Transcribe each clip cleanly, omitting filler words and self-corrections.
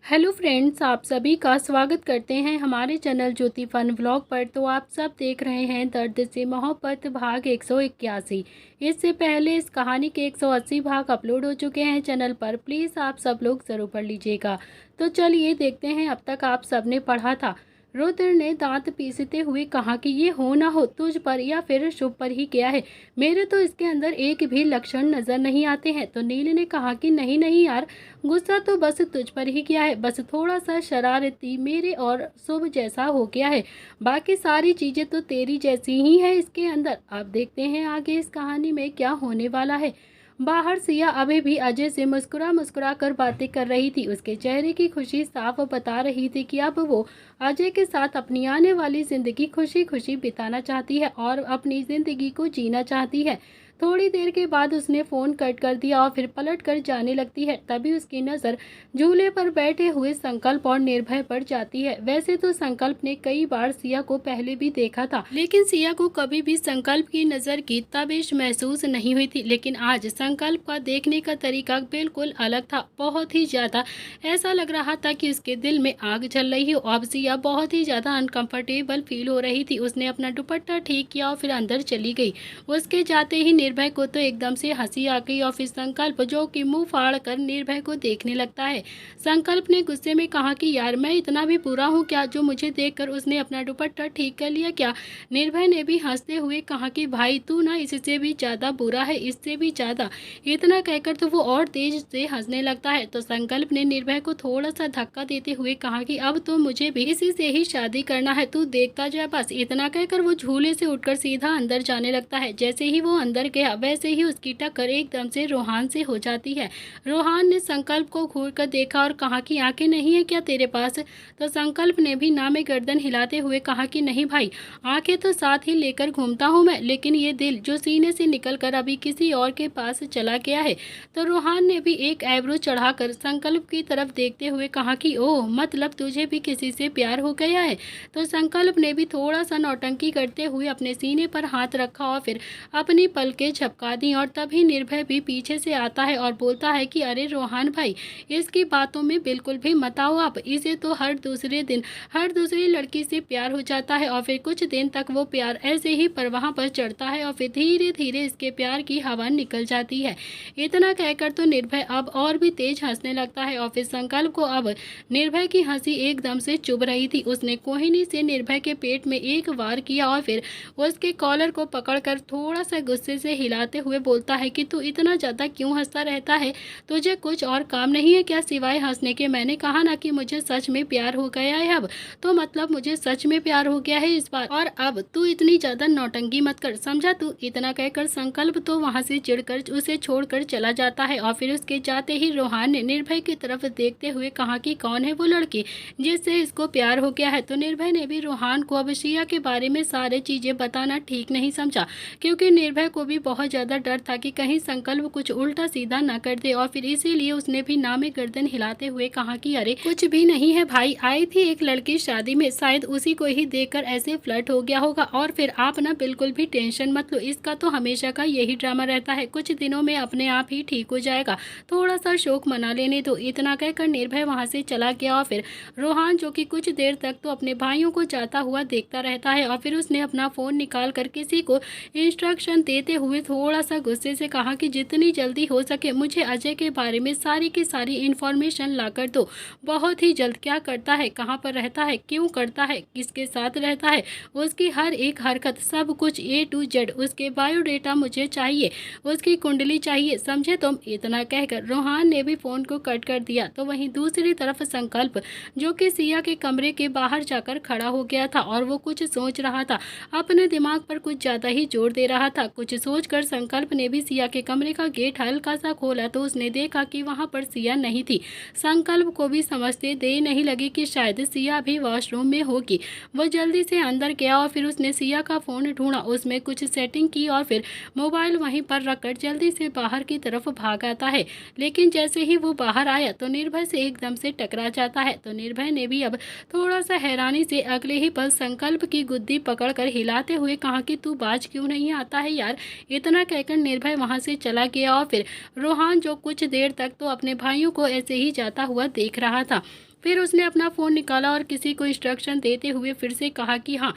Hello friends, आप सभी का स्वागत करते हैं हमारे चैनल ज्योति फन व्लॉग पर। तो आप सब देख रहे हैं दर्द से मोहब्बत भाग 181। इससे पहले इस कहानी के 180 भाग अपलोड हो चुके हैं चैनल पर। प्लीज़ आप सब लोग ज़रूर पढ़ लीजिएगा। तो चलिए देखते हैं अब तक आप सब ने पढ़ा था। रुद्र ने दांत पीसते हुए कहा कि ये हो ना हो तुझ पर या फिर शुभ पर ही गया है। मेरे तो इसके अंदर एक भी लक्षण नजर नहीं आते हैं। तो नील ने कहा कि नहीं नहीं यार, गुस्सा तो बस तुझ पर ही किया है। बस थोड़ा सा शरारती मेरे और शुभ जैसा हो गया है। बाकी सारी चीजें तो तेरी जैसी ही है इसके अंदर। अब देखते हैं आगे इस कहानी में क्या होने वाला है। बाहर सिया अभी भी अजय से मुस्कुरा मुस्कुरा कर बातें कर रही थी। उसके चेहरे की खुशी साफ बता रही थी कि अब वो अजय के साथ अपनी आने वाली जिंदगी खुशी खुशी बिताना चाहती है और अपनी जिंदगी को जीना चाहती है। थोड़ी देर के बाद उसने फ़ोन कट कर दिया और फिर पलट कर जाने लगती है। तभी उसकी नज़र झूले पर बैठे हुए संकल्प और निर्भय पर जाती है। वैसे तो संकल्प ने कई बार सिया को पहले भी देखा था, लेकिन सिया को कभी भी संकल्प की नज़र की तबिश महसूस नहीं हुई थी। लेकिन आज संकल्प का देखने का तरीका बिल्कुल अलग था, बहुत ही ज़्यादा। ऐसा लग रहा था कि उसके दिल में आग जल रही हो। अब सिया बहुत ही ज़्यादा अनकंफर्टेबल फील हो रही थी। उसने अपना दुपट्टा ठीक किया और फिर अंदर चली गई। उसके जाते ही निर्भय को तो एकदम से हंसी आ गई और फिर संकल्प जो कि मुंह फाड़ कर निर्भय को देखने लगता है। संकल्प ने गुस्से में कहा कि यार मैं इतना भी बुरा हूँ क्या जो मुझे देखकर उसने अपना दुपट्टा ठीक कर लिया क्या। निर्भय ने भी हंसते हुए कहा कि भाई तू ना इससे भी ज़्यादा बुरा है, इससे भी ज़्यादा। इतना कहकर तो वो और तेज से हंसने लगता है। तो संकल्प ने निर्भय को थोड़ा सा धक्का देते हुए कहा कि अब तो मुझे भी इसी से ही शादी करना है, तू देखता जा बस। इतना कहकर वो झूले से उठकर सीधा अंदर जाने लगता है। जैसे ही वो अंदर गया वैसे ही उसकी टक्कर एकदम से रोहान से हो जाती है। रोहान ने संकल्प को घूर कर देखा और कहा कि आंखें नहीं है क्या तेरे पास। तो संकल्प ने भी ना में गर्दन हिलाते हुए कहा कि नहीं भाई, आंखें तो साथ ही लेकर घूमता हूँ मैं, लेकिन ये दिल जो सीने से निकल कर अभी किसी और के पास चला गया है। तो रोहान ने भी एक आईब्रो चढ़ाकर संकल्प की तरफ देखते हुए कहा कि ओह, मतलब तुझे भी किसी से प्यार हो गया है। तो संकल्प ने भी थोड़ा सा नौटंकी करते हुए अपने सीने पर हाथ रखा और फिर अपनी पलकें झपका दी। और तभी निर्भय भी पीछे से आता है और बोलता है कि अरे रोहान भाई, इसकी बातों में बिल्कुल भी मत आओ आप। इसे तो हर दूसरे दिन हर दूसरी लड़की से प्यार हो जाता है और फिर कुछ दिन तक वो प्यार ऐसे ही परवाह पर चढ़ता है और फिर धीरे धीरे इसके प्यार की हवा निकल जाती है। इतना कहकर तो निर्भय अब और भी तेज हंसने लगता है और फिर संकल्प को अब निर्भय की हंसी एकदम से चुभ रही थी। उसने कोहिनी से निर्भय के पेट में एक वार किया और फिर उसके कॉलर को पकड़कर थोड़ा सा गुस्से से हिलाते हुए बोलता है कि तू इतना ज़्यादा क्यों हंसता रहता है, तुझे कुछ और काम नहीं है क्या सिवाय हंसने के। मैंने कहा ना कि मुझे सच में प्यार हो गया है अब, तो मतलब मुझे सच में प्यार हो गया है इस बार, और अब तू इतनी ज़्यादा नौटंकी मत कर, समझा तू। इतना कहकर संकल्प तो वहाँ से चिढ़कर उसे छोड़कर चला जाता है और फिर उसके जाते ही रोहान ने निर्भय की तरफ देखते हुए कहा कि कौन है वो लड़की जिससे इसको प्यार हो गया है। तो निर्भय ने भी रोहान को अब सिया के बारे में सारी चीज़ें बताना ठीक नहीं समझा, क्योंकि निर्भय को भी बहुत ज़्यादा डर था कि कहीं संकल्प कुछ उल्टा सीधा न कर दे। और फिर इसीलिए उसने भी ना में गर्दन हिलाते हुए कहा कि अरे कुछ भी नहीं है भाई, आई थी एक लड़की शादी में, शायद उसी को ही देखकर ऐसे फ्लर्ट हो गया होगा। और फिर आप ना बिल्कुल भी टेंशन मत लो, इसका तो हमेशा का यही ड्रामा रहता है, कुछ दिनों में अपने आप ही ठीक हो जाएगा, थोड़ा सा शोक मना लेने दो। इतना कहकर निर्भय वहाँ से चला गया और फिर रोहान जो कि कुछ देर तक तो अपने भाइयों को जाता हुआ देखता रहता है और फिर उसने अपना फ़ोन निकाल कर किसी को इंस्ट्रक्शन देते हुए थोड़ा सा गुस्से से कहा कि जितनी जल्दी हो सके मुझे अजय के बारे में सारी की सारी इन्फॉर्मेशन ला कर दो, बहुत ही जल्द। क्या करता है, कहाँ पर रहता है, क्यों करता है, किसके साथ रहता है, उसकी हर एक हरकत, सब कुछ A to Z, उसके बायोडेटा मुझे चाहिए, उसकी कुंडली चाहिए, समझे तुम। इतना कहकर रोहान ने भी फ़ोन को कट कर दिया। तो वहीं दूसरी तरफ संकल्प जो कि सिया के कमरे के बाहर जाकर खड़ा हो गया था और वो कुछ सोच रहा था, अपने दिमाग पर कुछ ज़्यादा ही जोर दे रहा था। कुछ सोचकर संकल्प ने भी सिया के कमरे का गेट हल्का सा खोला तो उसने देखा कि वहाँ पर सिया नहीं थी। संकल्प को भी समझते देर नहीं लगी कि शायद सिया भी वॉशरूम में होगी। वो जल्दी से अंदर गया और फिर उसने सिया का फ़ोन ढूंढा, उसमें कुछ सेटिंग की और फिर मोबाइल वहीं पर रखकर जल्दी से बाहर की तरफ भाग आता है। लेकिन जैसे ही वो बाहर आया तो निर्भय से एकदम से टकरा जाता है। तो निर्भय ने भी अब थोड़ा सा हैरानी से अगले ही पल संकल्प की गुद्दी पकड़कर हिलाते हुए कहा कि तू बाज क्यों नहीं आता है यार, इतना कहकर निर्भय वहाँ से चला गया और फिर रोहान जो कुछ देर तक तो अपने भाइयों को ऐसे ही जाता हुआ देख रहा था। फिर उसने अपना फ़ोन निकाला और किसी को इंस्ट्रक्शन देते हुए फिर से कहा कि हाँ,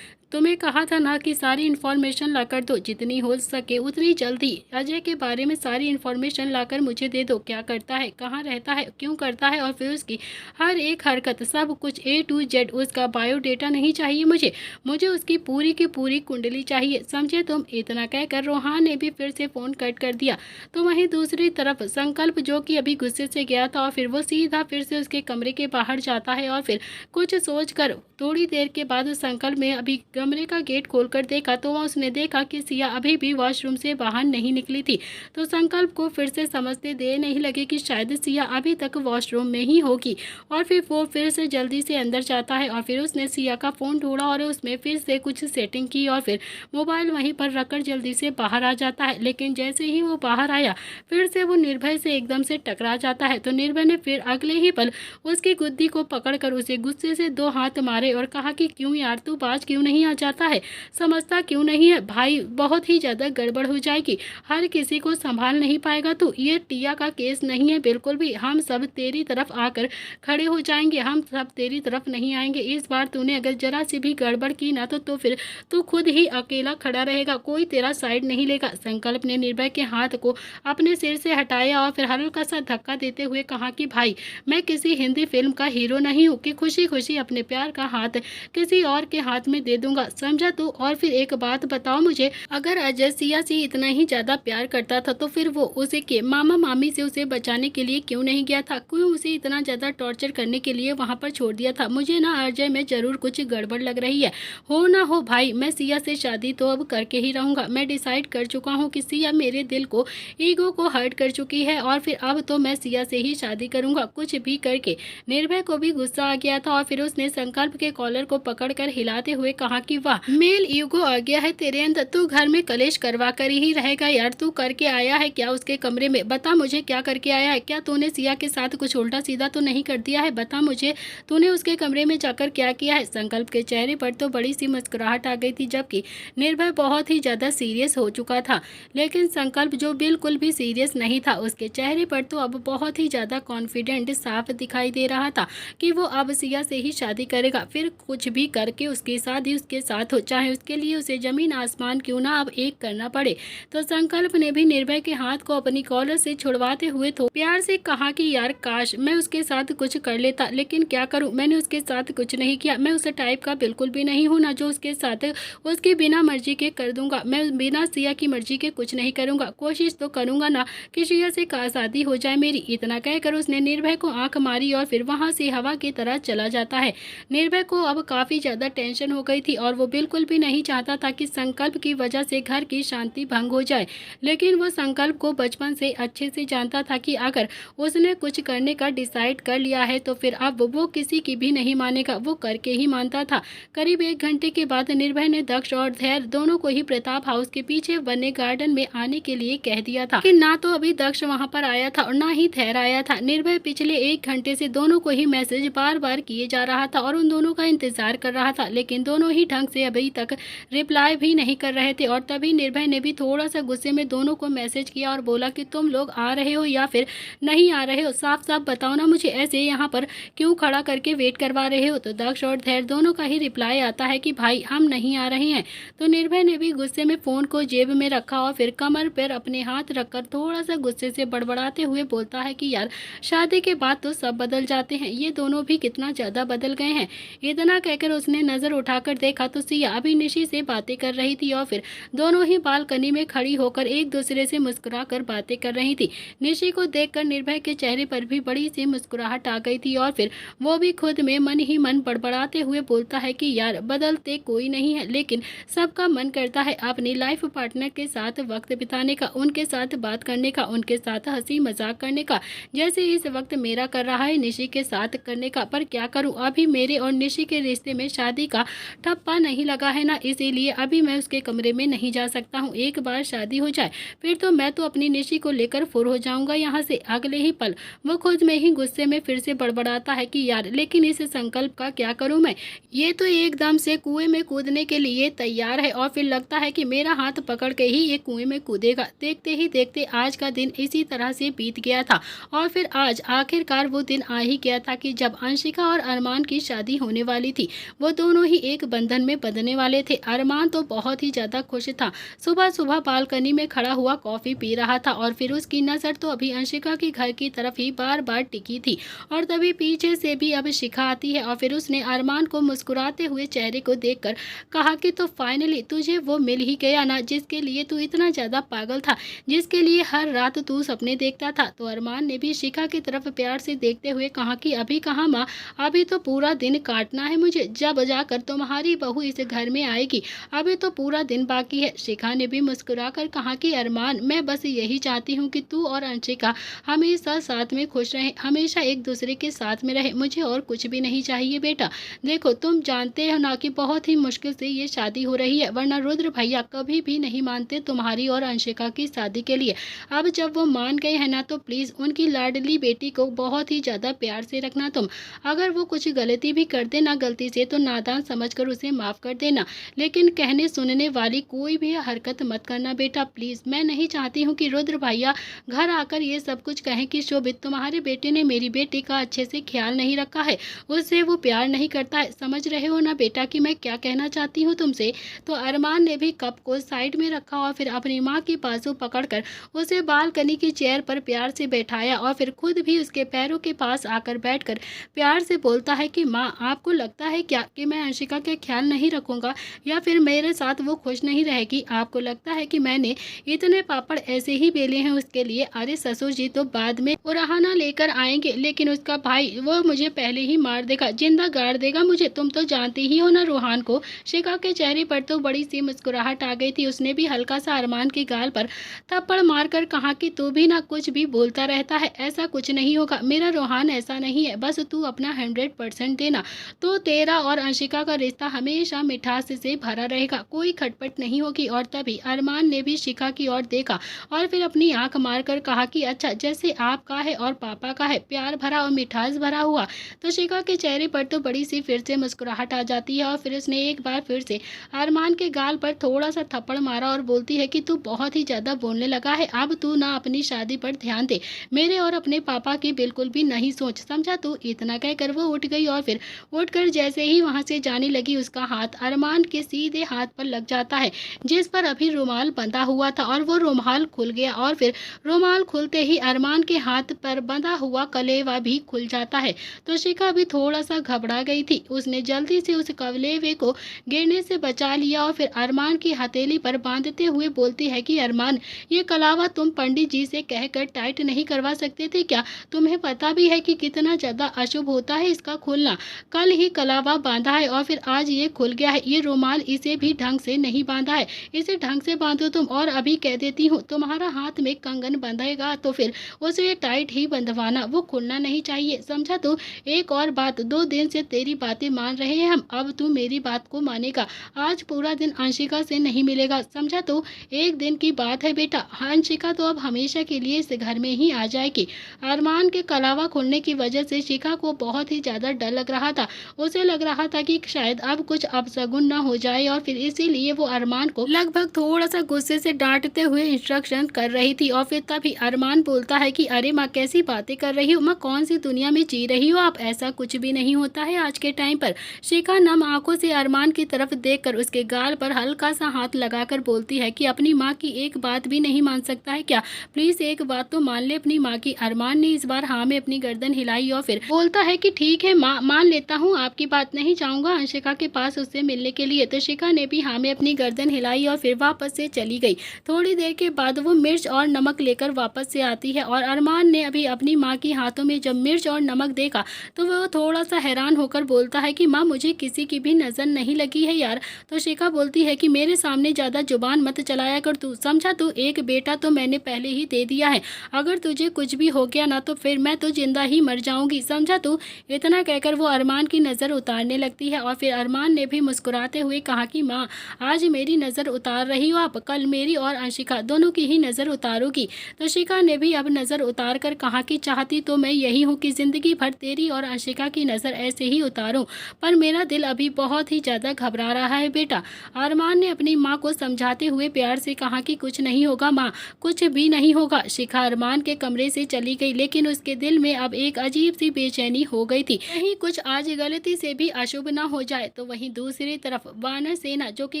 तुम्हें कहा था ना कि सारी इन्फॉर्मेशन लाकर दो, जितनी हो सके उतनी जल्दी अजय के बारे में सारी इन्फॉर्मेशन लाकर मुझे दे दो। क्या करता है, कहाँ रहता है, क्यों करता है और फिर उसकी हर एक हरकत, सब कुछ A to Z, उसका बायोडेटा नहीं चाहिए मुझे उसकी पूरी की पूरी कुंडली चाहिए, समझे तुम। इतना कहकर रोहान ने भी फिर से फ़ोन कट कर दिया। तो वहीं दूसरी तरफ संकल्प, जो कि अभी गुस्से से गया था और फिर वो सीधा फिर से उसके कमरे के बाहर जाता है और फिर कुछ सोचकर थोड़ी देर के बाद संकल्प में अभी कमरे का गेट खोलकर देखा तो वह उसने देखा कि सिया अभी भी वॉशरूम से बाहर नहीं निकली थी। तो संकल्प को फिर से समझते देर नहीं लगे कि शायद सिया अभी तक वॉशरूम में ही होगी और फिर वो फिर से जल्दी से अंदर जाता है और फिर उसने सिया का फ़ोन ढूंढा और उसमें फिर से कुछ सेटिंग की और फिर मोबाइल वहीं पर रखकर जल्दी से बाहर आ जाता है। लेकिन जैसे ही वो बाहर आया फिर से वो निर्भय से एकदम से टकरा जाता है। तो निर्भय ने फिर अगले ही पल उसकी गुद्दी को पकड़कर उसे गुस्से से 2 हाथ मारे और कहा कि क्यों यार, तू बाज क्यों नहीं आ जाता है, समझता क्यों नहीं है भाई, बहुत ही ज़्यादा गड़बड़ हो जाएगी, हर किसी को संभाल नहीं पाएगा तू। ये टिया का केस नहीं है बिल्कुल भी, हम सब तेरी तरफ आकर खड़े हो जाएंगे, हम सब तेरी तरफ नहीं आएंगे। इस बार तूने अगर जरा सी भी गड़बड़ की ना तो फिर तू खुद ही अकेला खड़ा रहेगा, कोई तेरा साइड नहीं लेगा। संकल्प ने निर्भय के हाथ को अपने सिर से हटाया और फिर हल्का सा धक्का देते हुए कहा कि भाई, मैं किसी हिंदी फिल्म का हीरो नहीं हूँ कि खुशी खुशी अपने प्यार का हाथ किसी और के हाथ में दे दूंगा, समझा तू। और फिर एक बात बताओ मुझे, अगर अजय सिया से इतना ही ज्यादा प्यार करता था तो फिर वो उसे के मामा मामी से उसे बचाने के लिए क्यों नहीं गया था, क्यों उसे इतना ज्यादा टॉर्चर करने के लिए वहां पर छोड़ दिया था। मुझे ना अजय में जरूर कुछ गड़बड़ लग रही है, हो ना हो भाई, मैं सिया से शादी तो अब करके ही रहूंगा। मैं डिसाइड कर चुका हूँ कि सिया मेरे दिल को, ईगो को हर्ट कर चुकी है और फिर अब तो मैं सिया से ही शादी करूंगा, कुछ भी करके। निर्भय को भी गुस्सा आ गया था और फिर उसने संकल्प के कॉलर को पकड़कर हिलाते हुए कहा कि वाह, मेल ईगो आ गया है तेरे अंदर, तू घर में कलेश करवा कर ही रहेगा यार। तू करके आया है क्या उसके कमरे में, बता मुझे क्या करके आया है, क्या तूने सिया के साथ कुछ उल्टा सीधा तो नहीं कर दिया है, बता मुझे तूने उसके कमरे में जाकर क्या किया है। संकल्प के चेहरे पर तो बड़ी सी मुस्कुराहट आ गई थी, जबकि निर्भय बहुत ही ज्यादा सीरियस हो चुका था। लेकिन संकल्प जो बिल्कुल भी सीरियस नहीं था, उसके चेहरे पर तो अब बहुत ही ज्यादा कॉन्फिडेंट साफ दिखाई दे रहा था कि वो अब सिया से ही शादी करेगा, फिर कुछ भी करके उसकी शादी उसके साथ हो, चाहे उसके लिए उसे जमीन आसमान क्यों ना अब एक करना पड़े। तो संकल्प ने भी निर्भय के हाथ को अपनी कॉलर से छुड़वाते हुए तो प्यार से कहा कि यार काश मैं उसके साथ कुछ कर लेता, लेकिन क्या करूं, मैंने उसके साथ कुछ नहीं किया, मैं उस टाइप का बिल्कुल भी नहीं हूं ना जो उसके साथ उसकी बिना मर्जी के कर दूंगा, मैं बिना सिया की मर्जी के कुछ नहीं करूंगा, कोशिश तो करूंगा ना कि सिया से शादी हो जाए मेरी। इतना कहकर उसने निर्भय को आंख मारी और फिर वहां से हवा की तरह चला जाता है। निर्भय को अब काफी ज्यादा टेंशन हो गई थी और वो बिल्कुल भी नहीं चाहता था कि संकल्प की वजह से घर की शांति भंग हो जाए। लेकिन वो संकल्प को बचपन से अच्छे से जानता था कि अगर उसने कुछ करने का डिसाइड कर लिया है तो फिर अब वो किसी की भी नहीं मानेगा, वो करके ही मानता था। करीब 1 घंटे के बाद निर्भय ने दक्ष और धैर्य दोनों को ही प्रताप हाउस के पीछे बने गार्डन में आने के लिए कह दिया था कि ना तो अभी दक्ष वहां पर आया था और ना ही धैर्य आया था। निर्भय पिछले 1 घंटे से दोनों को ही मैसेज बार बार किए जा रहा था और उन दोनों का इंतजार कर रहा था, लेकिन दोनों ही ढंग से अभी तक रिप्लाई भी नहीं कर रहे थे। और तभी निर्भय ने भी थोड़ा सा गुस्से में दोनों को मैसेज किया और बोला कि तुम लोग आ रहे हो या फिर नहीं आ रहे हो, साफ साफ बताओ ना मुझे, ऐसे यहाँ पर क्यों खड़ा करके वेट करवा रहे हो। तो दक्ष और धैर्य दोनों का ही रिप्लाई आता है कि भाई हम नहीं आ रहे हैं। तो निर्भय ने भी गुस्से में फोन को जेब में रखा और फिर कमर पर अपने हाथ रखकर थोड़ा सा गुस्से से बड़बड़ाते हुए बोलता है कि यार शादी के बाद तो सब बदल जाते हैं, ये दोनों भी कितना ज्यादा बदल गए हैं। इतना कहकर उसने नजर उठाकर देखा तो सिया अभी निशी से बातें कर रही थी और फिर दोनों ही बालकनी में खड़ी होकर एक दूसरे से मुस्कुराकर बातें कर रही थी। निशी को देखकर निर्भय के चेहरे पर भी बड़ी सी मुस्कुराहट आ गई थी और फिर वो भी खुद में मन ही मन बड़बड़ाते हुए बोलता है कि यार बदलते कोई नहीं है, लेकिन सबका मन करता है अपनी लाइफ पार्टनर के साथ वक्त बिताने का, उनके साथ बात करने का, उनके साथ हंसी मजाक करने का, जैसे इस वक्त मेरा कर रहा है निशी के साथ करने का। पर क्या करूं, अभी मेरे और निशी के रिश्ते में शादी का ठप्पा पता नहीं लगा है ना, इसीलिए अभी मैं उसके कमरे में नहीं जा सकता हूँ। एक बार शादी हो जाए फिर तो मैं तो अपनी निशी को लेकर फुर हो जाऊंगा यहाँ से। अगले ही पल वो खुद में ही गुस्से में फिर से बड़बड़ाता है कि यार लेकिन इस संकल्प का क्या करूँ मैं, ये तो एकदम से कुएं में कूदने के लिए तैयार है और फिर लगता है कि मेरा हाथ पकड़ के ही ये कुएं में कूदेगा। देखते ही देखते आज का दिन इसी तरह से बीत गया था और फिर आज आखिरकार वो दिन आ ही गया था कि जब अंशिका और अरमान की शादी होने वाली थी। वो दोनों ही एक बंधन में बंधने वाले थे। अरमान तो बहुत ही ज़्यादा खुश था। सुबह सुबह बालकनी में खड़ा हुआ कॉफ़ी पी रहा था और फिर उसकी नज़र तो अभी अंशिका के घर की तरफ ही बार बार टिकी थी और तभी पीछे से भी अब शिखा आती है और फिर उसने अरमान को मुस्कुराते हुए चेहरे को देखकर कहा कि तो फाइनली तुझे वो मिल ही गया ना जिसके लिए तू इतना ज़्यादा पागल था, जिसके लिए हर रात तू सपने देखता था। तो अरमान ने भी शिखा की तरफ प्यार से देखते हुए कहा कि अभी कहाँ माँ, अभी तो पूरा दिन काटना है मुझे, जब जाकर तुम्हारी बहू इस घर में आएगी, अभी तो पूरा दिन बाकी है। शिखा ने भी मुस्कुरा कर कहा कि अरमान मैं बस यही चाहती हूँ कि तू और अंशिका हमेशा साथ में खुश रहें, हमेशा एक दूसरे के साथ में रहे, मुझे और कुछ भी नहीं चाहिए बेटा। देखो तुम जानते हो ना कि बहुत ही मुश्किल से ये शादी हो रही है, वरना रुद्र भैया कभी भी नहीं मानते तुम्हारी और अंशिका की शादी के लिए। अब जब वो मान गए हैं ना तो प्लीज़ उनकी लाडली बेटी को बहुत ही ज़्यादा प्यार से रखना तुम। अगर वो कुछ गलती भी कर दे ना गलती से तो नादान समझकर उसे माफ़ कर देना, लेकिन कहने सुनने वाली कोई भी हरकत मत करना बेटा प्लीज़। मैं नहीं चाहती हूँ कि रुद्र भैया घर आकर ये सब कुछ कहें कि शोभित तुम्हारे बेटे ने मेरी बेटी का अच्छे से ख्याल नहीं रखा है, उससे वो प्यार नहीं करता है। समझ रहे हो ना बेटा कि मैं क्या कहना चाहती हूँ तुमसे। तो अरमान ने भी कप को साइड में रखा और फिर अपनी माँ की बाजू पकड़कर उसे बालकनी की चेयर पर प्यार से बैठाया और फिर खुद भी उसके पैरों के पास आकर बैठकर प्यार से बोलता है कि माँ आपको लगता है क्या कि मैं अंशिका का ख्याल नहीं रखूँगा या फिर मेरे साथ वो खुश नहीं रहेगी? आपको लगता है कि मैंने इतने पापड़ ऐसे ही बेले हैं उसके लिए? अरे ससुर जी तो बाद में उराहाना लेकर आएंगे, लेकिन उसका भाई वो मुझे पहले ही मार देगा, जिंदा गाड़ देगा मुझे। तुम तो जानते ही हो ना रूहान को। शिखा के चेहरे पर तो बड़ी सी मुस्कुराहट आ गई थी। उसने भी हल्का सा अरमान के गाल पर थप्पड़ मारकर कहा कि तू भी ना कुछ भी बोलता रहता है, ऐसा कुछ नहीं होगा मेरा रूहान, ऐसा नहीं है, बस तू अपना 100% देना तो तेरा और अंशिका का रिश्ता हमेशा मिठास से भरा रहेगा, कोई खटपट नहीं होगी। और तभी अरमान ने भी शिखा की ओर देखा और फिर अपनी आंख मारकर कहा कि अच्छा जैसे आपका है और पापा का है, प्यार भरा और मिठास भरा हुआ। तो शिखा के चेहरे पर तो बड़ी सी फिर से मुस्कुराहट आ जाती है और फिर उसने एक बार फिर से अरमान के गाल पर थोड़ा सा थप्पड़ मारा और बोलती है कि तू बहुत ही ज़्यादा बोलने लगा है, अब तू ना अपनी शादी पर ध्यान दे, मेरे और अपने पापा की बिल्कुल भी नहीं सोच, समझा तू। इतना कहकर वो उठ गई और फिर उठकर जैसे ही वहाँ से जाने लगी उसका हाथ अरमान के सीधे हाथ पर लग जाता है जिस पर अभी रुमाल बंधा हुआ था और वो रुमाल खुल गया और फिर रुमाल खुलते ही अरमान के हाथ पर बंधा हुआ कलेवा भी खुल जाता है। तो शिखा भी थोड़ा सा घबरा गई थी, उसने जल्दी से उस कलेवे को गिरने से बचा लिया और फिर अरमान की हथेली पर बांधते हुए बोलती है कि अरमान ये कलावा तुम पंडित जी से कहकर टाइट नहीं करवा सकते थे क्या? तुम्हें पता भी है कि कितना ज़्यादा अशुभ होता है इसका खुलना। कल ही कलावा बांधा है और फिर आज ये खुल गया है, ये रुमाल इसे भी ढंग से नहीं बांधा है, इसे ढंग से बांधो तुम। और अभी कह देती हूँ तुम्हारा हाथ में कंगन बंधेगा तो फिर उसे टाइट ही बंधवाना, वो खुलना नहीं चाहिए, समझा तू। एक और बात, 2 दिन से तेरी बातें मान रहे हैं हम, अब तू मेरी बात को मानेगा, आज पूरा दिन अंशिका से नहीं मिलेगा, समझा तू। एक दिन की बात है बेटा, अंशिका तो अब हमेशा के लिए इस घर में ही आ जाएगी। अरमान के कलावा खुलने की वजह से शिखा को बहुत ही ज़्यादा डर लग रहा था। उसे लग रहा था कि शायद अब कुछ अपशगुन ना हो जाए और फिर इसीलिए वो अरमान को लगभग थोड़ा सा गुस्से से डांटते हुए इंस्ट्रक्शन कर रही थी। और फिर तभी अरमान बोलता है कि अरे माँ कैसी बातें कर रही हो माँ, कौन सी दुनिया में जी रही हो आप, ऐसा कुछ भी नहीं होता है आज के टाइम पर। शिखा नम आंखों से अरमान की तरफ देखकर उसके गाल पर हल्का सा हाथ लगाकर बोलती है कि अपनी माँ की एक बात भी नहीं मान सकता है क्या? प्लीज एक बात तो मान ले अपनी माँ की। अरमान ने इस बार हाँ में अपनी गर्दन हिलाई और फिर बोलता है कि ठीक है माँ, मान लेता हूँ आपकी बात, नहीं जाऊँगा अंशिका के पास उससे मिलने के लिए। तो शिखा ने भी हाँ में अपनी गर्दन हिलाई और फिर वापस से चली गई। थोड़ी देर के बाद वो मिर्च और नमक लेकर वापस से आती है और अरमान ने अभी अपनी माँ के हाथों में जब मिर्च और नमक देखा तो वो थोड़ा सा हैरान होकर बोलता है कि माँ मुझे किसी की भी नज़र नहीं लगी है यार। तो शिखा बोलती है कि मेरे सामने ज़्यादा जुबान मत चलाया कर तू, समझा तू। एक बेटा तो मैंने पहले ही दे दिया है, अगर तुझे कुछ भी हो गया ना तो फिर मैं तो जिंदा ही मर जाऊंगी, समझा तू। इतना कहकर वो अरमान की नज़र उतारने लगती है और फिर अरमान ने ने भी मुस्कुराते हुए कहा कि माँ, आज मेरी नज़र उतार रही हो आप, कल मेरी और अंशिका दोनों की ही नज़र उतारोगी। तो शिखा ने भी अब नज़र उतार कर कहा कि चाहती तो मैं यही हूँ कि ज़िंदगी भर तेरी और अंशिका की नज़र ऐसे ही उतारूँ, पर मेरा दिल अभी बहुत ही ज़्यादा घबरा रहा है बेटा। अरमान ने अपनी माँ को समझाते हुए प्यार से कहा कि कुछ नहीं होगा माँ, कुछ भी नहीं होगा। शिखा अरमान के कमरे से चली गई, लेकिन उसके दिल में अब एक अजीब सी बेचैनी हो गई थी, कहीं कुछ आज गलती से भी अशुभ ना हो जाए। तो वहीं दूसरी तरफ वानर सेना जो कि